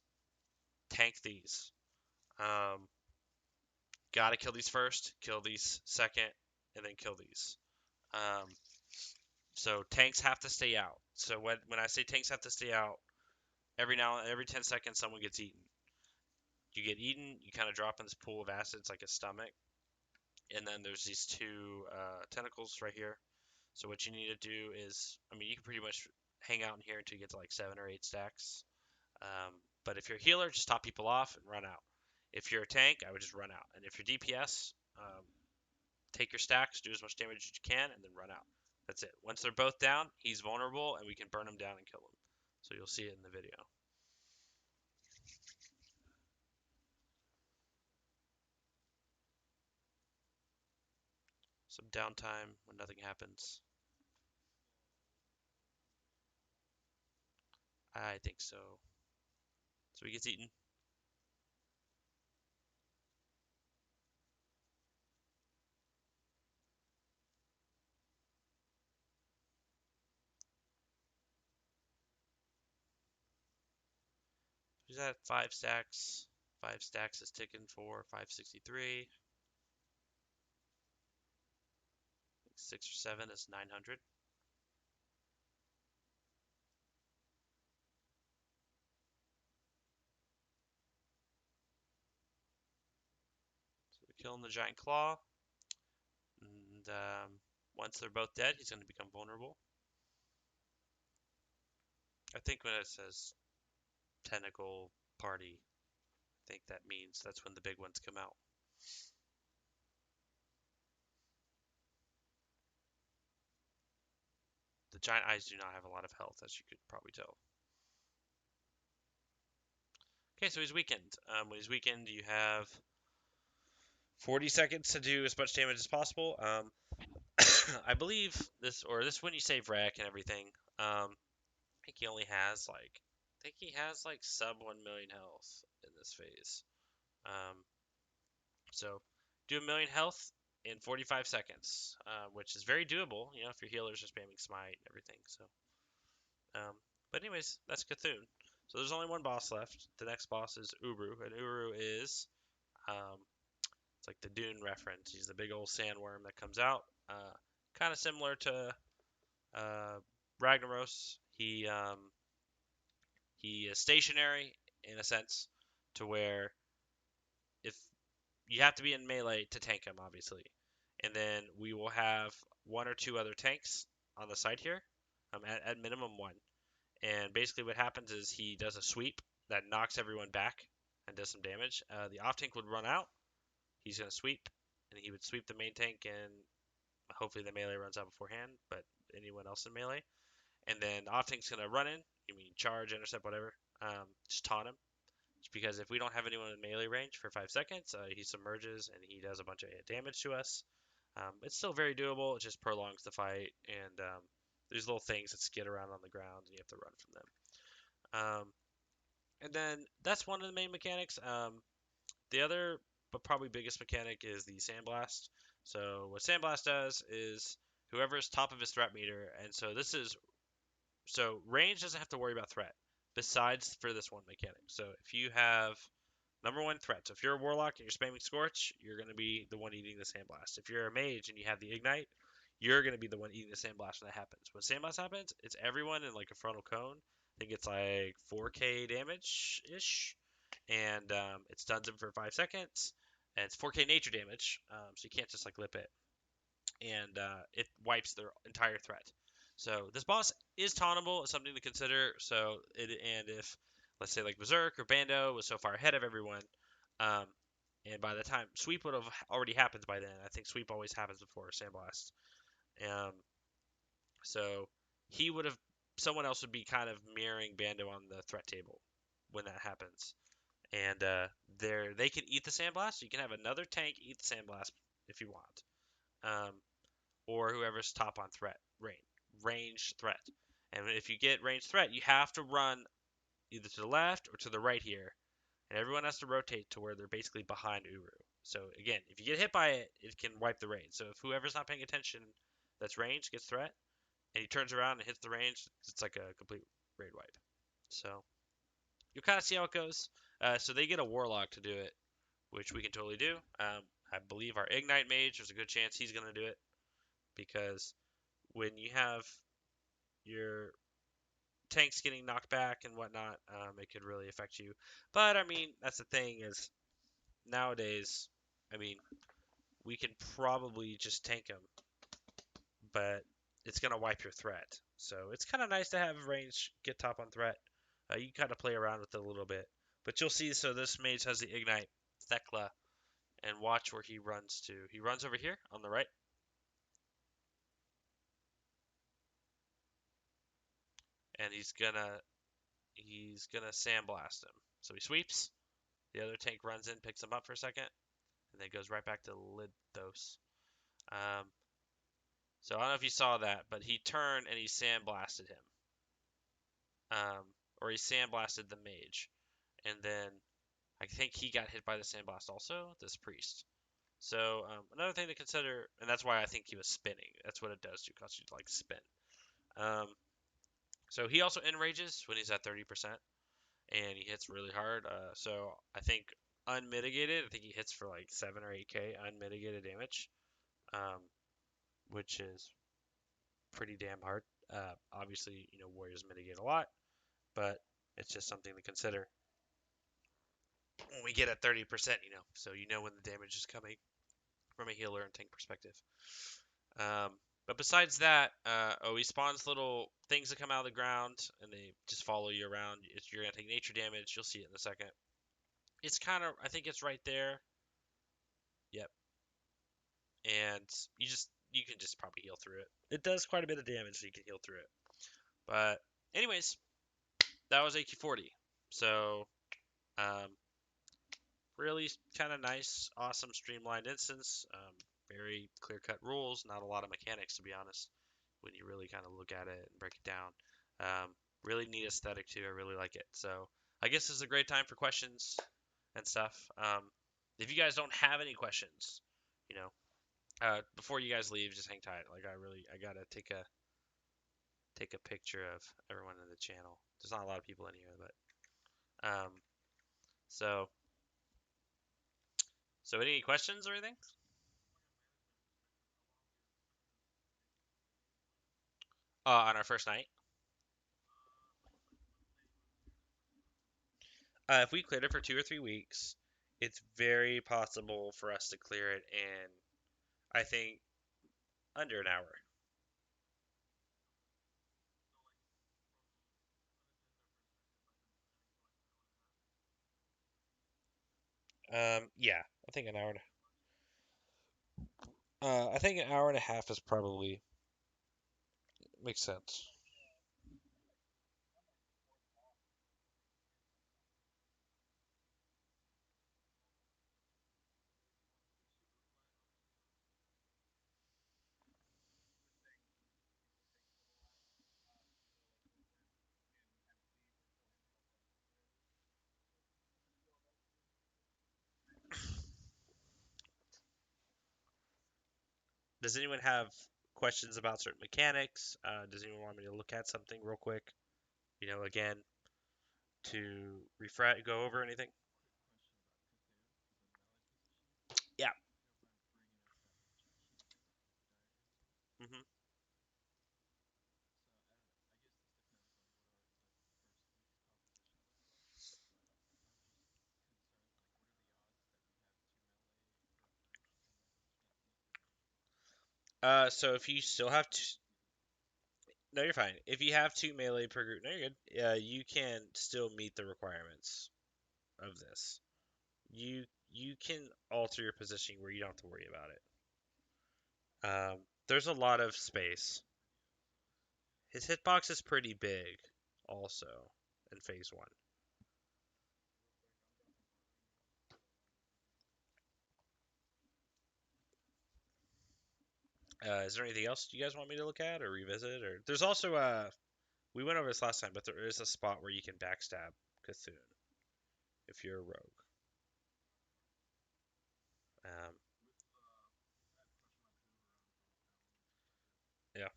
tank these. Um, Gotta kill these first, kill these second, and then kill these. Um, so tanks have to stay out. So when I say tanks have to stay out, every 10 seconds someone gets eaten. You get eaten, you kind of drop in this pool of acids like a stomach, and then there's these 2 tentacles right here. So what you need to do is, I mean, you can pretty much hang out in here until you get to like 7 or 8 stacks. But if you're a healer, just top people off and run out. If you're a tank, I would just run out. And if you're DPS, take your stacks, do as much damage as you can, and then run out. That's it. Once they're both down, he's vulnerable, and we can burn him down and kill him. So you'll see it in the video. Some downtime when nothing happens. I think so. So he gets eaten. He's at 5 stacks. 5 stacks is ticking for 563. 6 or 7 is 900. killing the giant claw. And once they're both dead, he's going to become vulnerable. I think when it says tentacle party, I think that means that's when the big ones come out. The giant eyes do not have a lot of health, as you could probably tell. Okay, so he's weakened. When he's weakened, you have 40 seconds to do as much damage as possible. I believe this when you save Rack and everything. I think he only has like sub 1 million health in this phase. Um, so do a million health in 45 seconds, which is very doable. You know, if your healers are spamming smite and everything. So, um, but anyways, that's Cthulhu. So there's only one boss left. The next boss is Uru, and Uru is um, it's like the Dune reference. He's the big old sandworm that comes out. Kind of similar to uh, Ragnaros. He is stationary in a sense, to where if you have to be in melee to tank him, obviously, and then we will have one or two other tanks on the side here, at minimum one. And basically, what happens is he does a sweep that knocks everyone back and does some damage. The off tank would run out. He's gonna sweep, and he would sweep the main tank, and hopefully the melee runs out beforehand. But anyone else in melee, and then the off tank's gonna run in. You mean charge, intercept, whatever. Just taunt him. Just because if we don't have anyone in melee range for 5 seconds, he submerges and he does a bunch of damage to us. It's still very doable. It just prolongs the fight, and there's little things that skid around on the ground, and you have to run from them. And then that's one of the main mechanics. The other, but probably biggest mechanic is the Sandblast. So what Sandblast does is whoever is top of his threat meter, and so range doesn't have to worry about threat, besides for this one mechanic. So if you have number one threat, so if you're a warlock and you're spamming Scorch, you're going to be the one eating the Sandblast. If you're a mage and you have the Ignite, you're going to be the one eating the Sandblast when that happens. When Sandblast happens, it's everyone in like a frontal cone. I think it's like 4k damage ish, and it stuns them for 5 seconds, and it's 4k nature damage, so you can't just like lip it, and it wipes their entire threat. So this boss is tauntable, it's something to consider. And if let's say like Berserk or Bando was so far ahead of everyone, um, and by the time sweep would have already happened by then. I think sweep always happens before Sandblast. Um, so he would have someone else would be kind of mirroring Bando on the threat table when that happens, and they can eat the Sandblast. You can have another tank eat the Sandblast if you want. Um, or whoever's top on range threat. And if you get range threat, you have to run either to the left or to the right here, and everyone has to rotate to where they're basically behind Uru. So again, if you get hit by it, it can wipe the range. So if whoever's not paying attention, that's range gets threat, and he turns around and hits the range, it's like a complete raid wipe. So you'll kind of see how it goes. So they get a warlock to do it, which we can totally do. I believe our ignite mage, there's a good chance he's gonna do it, because when you have your tanks getting knocked back and whatnot, it could really affect you. But I mean, that's the thing is nowadays, I mean, we can probably just tank them, but it's gonna wipe your threat. So it's kind of nice to have range get top on threat. You kind of play around with it a little bit, but you'll see. So this mage has the ignite Thekla, and watch where he runs to. He runs over here on the right, and he's gonna sandblast him. So he sweeps. The other tank runs in, picks him up for a second, and then goes right back to Lidthos. Um, so I don't know if you saw that, but he turned and he sandblasted him. Or he sandblasted the mage. And then I think he got hit by the sandblast also, this priest. So another thing to consider, and that's why I think he was spinning. That's what it does to cause you to like spin. Um, so he also enrages when he's at 30%, and he hits really hard. So I think unmitigated, I think he hits for like 7 or 8k unmitigated damage, um, which is pretty damn hard. Obviously, warriors mitigate a lot, but it's just something to consider when we get at 30%, so you know when the damage is coming. from a healer and tank perspective. Um, but besides that, oh, he spawns little things that come out of the ground and they just follow you around. You're gonna take nature damage. You'll see it in a second. It's kind of, I think it's right there. Yep. And you can just probably heal through it. It does quite a bit of damage, so you can heal through it. But anyways, that was AQ40. So um, really kind of nice, awesome, streamlined instance. Very clear-cut rules, not a lot of mechanics to be honest. When you really kind of look at it and break it down, really neat aesthetic too. I really like it. So I guess this is a great time for questions and stuff. If you guys don't have any questions, you know, before you guys leave, just hang tight. Like I gotta take a picture of everyone in the channel. There's not a lot of people in here, but so any questions or anything? On our first night, if we cleared it for 2 or 3 weeks, it's very possible for us to clear it in, I think, under an hour. Yeah, I think an hour. I think an hour and a half is probably makes sense. Does anyone have questions about certain mechanics? Does anyone want me to look at something real quick? Again, to refresh, go over anything? Yeah. hmm so if you still have no, you're fine. If you have two melee per group, no, you're good. You can still meet the requirements of this. You you can alter your positioning where you don't have to worry about it. There's a lot of space. His hitbox is pretty big, also in phase one. Is there anything else you guys want me to look at or revisit? Or there's also we went over this last time, but there is a spot where you can backstab Cthulhu if you're a rogue. Um, yeah.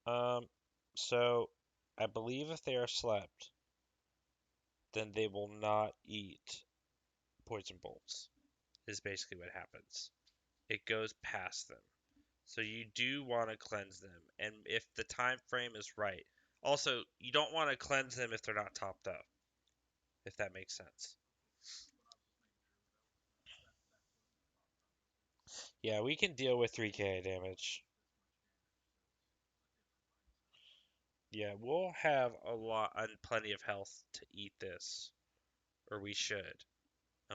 Um, so I believe if they are slept, then they will not eat poison bolts. Is basically what happens. It goes past them. So you do want to cleanse them, and if the time frame is right. Also, you don't want to cleanse them if they're not topped up, if that makes sense. Yeah, we can deal with 3k damage. Yeah, we'll have a lot and plenty of health to eat this, or we should,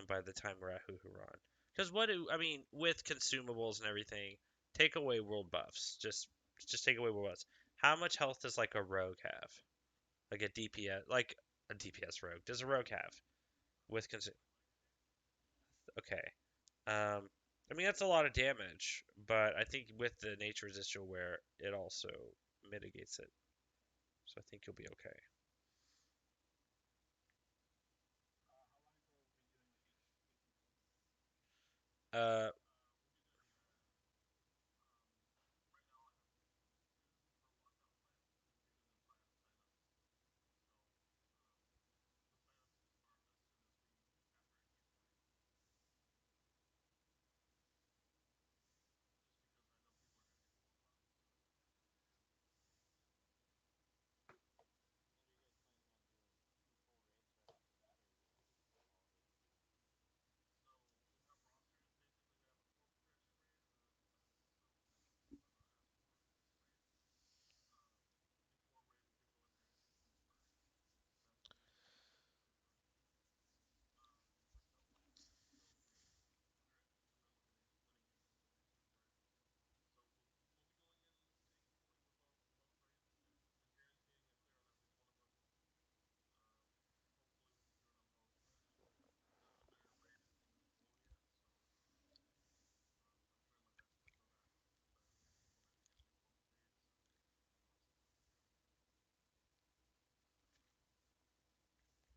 by the time we're at Huhuran. Because I mean, with consumables and everything, take away world buffs. Just take away world buffs. How much health does like a rogue have? Like a DPS, like a DPS rogue. Does a rogue have with consume? Okay. I mean that's a lot of damage, but I think with the nature residual wear, it also mitigates it. So I think you'll be okay. Uh,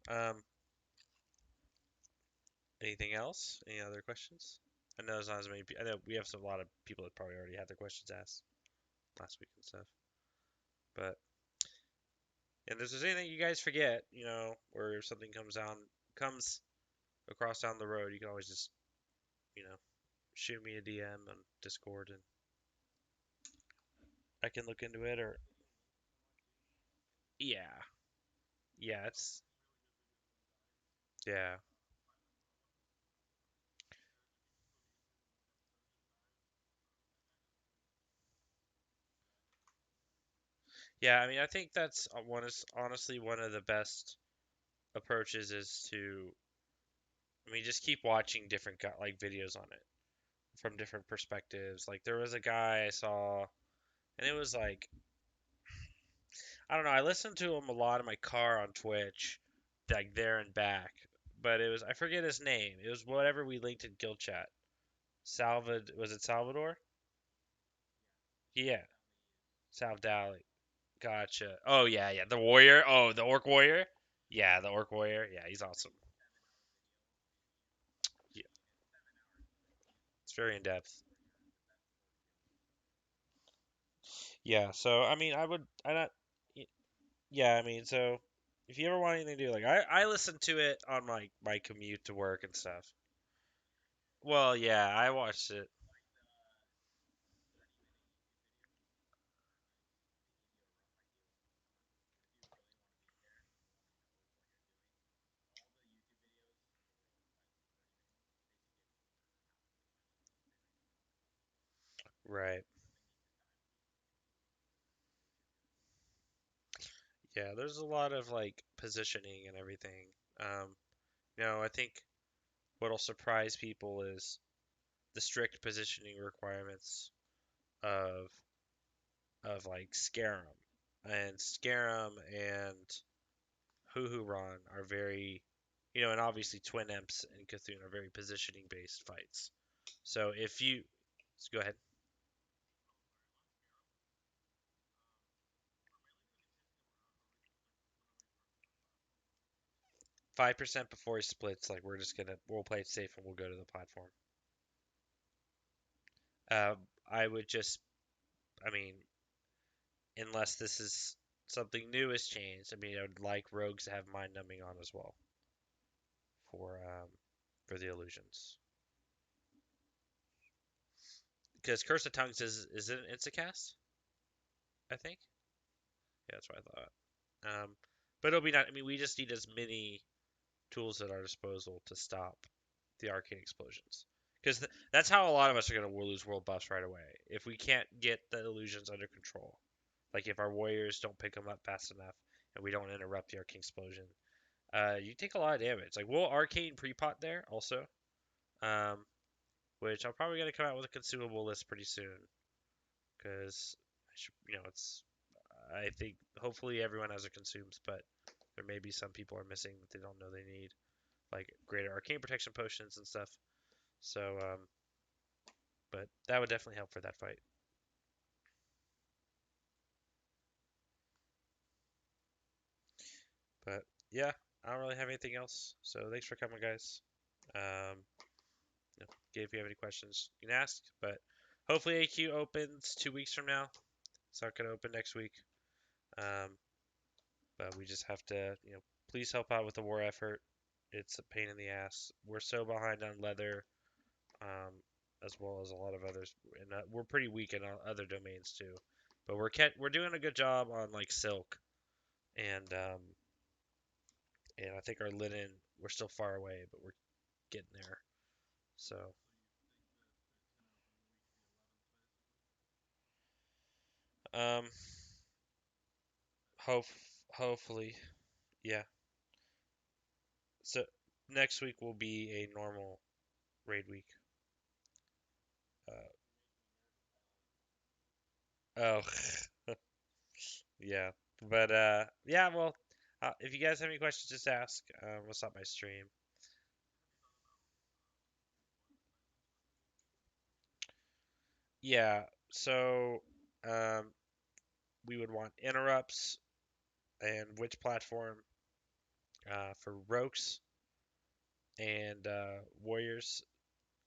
Um, anything else? Any other questions? I know there's not as many. I know we have a lot of people that probably already had their questions asked last week and stuff. But and if there's anything you guys forget, or if something comes across down the road, you can always just you know shoot me a DM on Discord and I can look into it. Or yeah, yeah, yeah, yeah. I mean, I think that's one is honestly one of the best approaches is to, I mean, just keep watching different like videos on it from different perspectives. Like there was a guy I saw, and it was like I don't know. I listened to him a lot in my car on Twitch, like there and back. But it was I forget his name. It was whatever we linked in guild chat. Was it Salvador? Yeah, Salvadali. Gotcha. Oh yeah, yeah. The warrior. Oh, the orc warrior. Yeah, the orc warrior. Yeah, he's awesome. Yeah, it's very in depth. Yeah. So I mean, I not. Yeah, I mean, so if you ever want anything to do, like I listen to it on my commute to work and stuff. Well, yeah, I watched it. Right. Yeah, there's a lot of like positioning and everything. Um, I think what'll surprise people is the strict positioning requirements of like Scarum. And Scarum and Huhuron are very, and obviously Twin Imps and Cthulhu are very positioning based fights. So if you, let's go ahead. 5% before he splits, like we'll play it safe and we'll go to the platform. Uh, I would just, I mean, unless this is something new has changed. I mean, I would like rogues to have mind numbing on as well for um for the illusions. Because Curse of Tongues is it an instacast? I think. Yeah, that's what I thought. But it'll be not. I mean, we just need as many tools at our disposal to stop the arcane explosions. Because that's how a lot of us are going to lose world buffs right away. If we can't get the illusions under control, like if our warriors don't pick them up fast enough and we don't interrupt the arcane explosion, you take a lot of damage. Like we'll arcane prepot there also, um, which I'm probably gonna come out with a consumable list pretty soon because it's. I think hopefully everyone has it consumes, but there may be some people are missing that they don't know they need, like greater arcane protection potions and stuff. So, but that would definitely help for that fight. But yeah, I don't really have anything else. So thanks for coming, guys. Um, if you have any questions, you can ask. But hopefully AQ opens 2 weeks from now. It's not going to open next week. Um, but we just have to, please help out with the war effort. It's a pain in the ass. We're so behind on leather, um, as well as a lot of others, and we're pretty weak in other domains too. But we're doing a good job on like silk, and I think our linen we're still far away, but we're getting there. So um, hope hopefully, yeah. So next week will be a normal raid week. Oh, yeah. But yeah. Well, if you guys have any questions, just ask. We'll stop my stream. Yeah. So um, we would want interrupts and which platform, for rogues and warriors.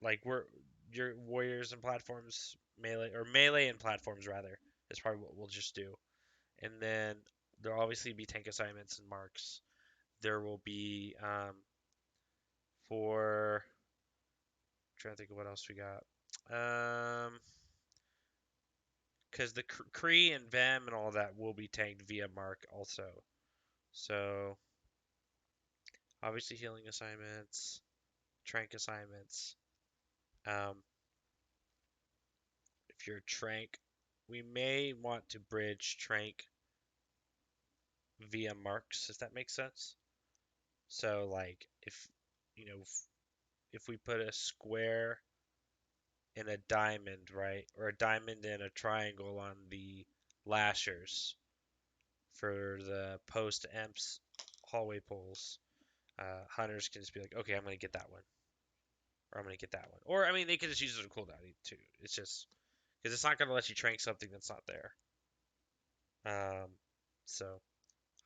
Like we're your warriors and platforms melee or melee and platforms rather is probably what we'll just do. And then there'll obviously be tank assignments and marks. There will be for trying to think of what else we got. Because the Kree and Vem and all that will be tanked via mark also. So obviously healing assignments, trank assignments. Um, if you're a trank, we may want to bridge trank via marks, if that makes sense. So like if we put a square and a diamond, right, or a diamond and a triangle on the lashers for the post emps hallway poles, hunters can just be like, okay, I'm gonna get that one, or I'm gonna get that one, or I mean they can just use it as a cooldown too. It's just because it's not gonna let you trank something that's not there. Um, so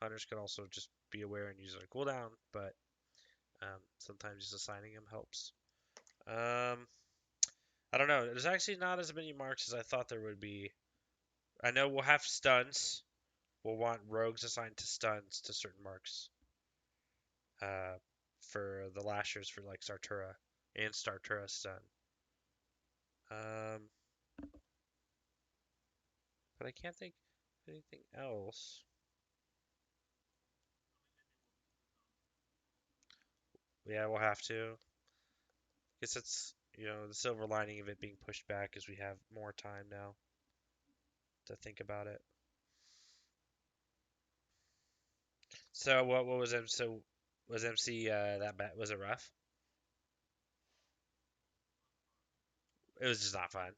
hunters can also just be aware and use it on cooldown, but sometimes just assigning them helps. Um, I don't know. There's actually not as many marks as I thought there would be. I know we'll have stuns. We'll want rogues assigned to stuns to certain marks. Uh, for the lashers for like Sartura and Startura stun. Um, but I can't think of anything else. Yeah, we'll have to. Guess that's the silver lining of it being pushed back is we have more time now to think about it. So what was M so was MC that bad? Was it rough? It was just not fun.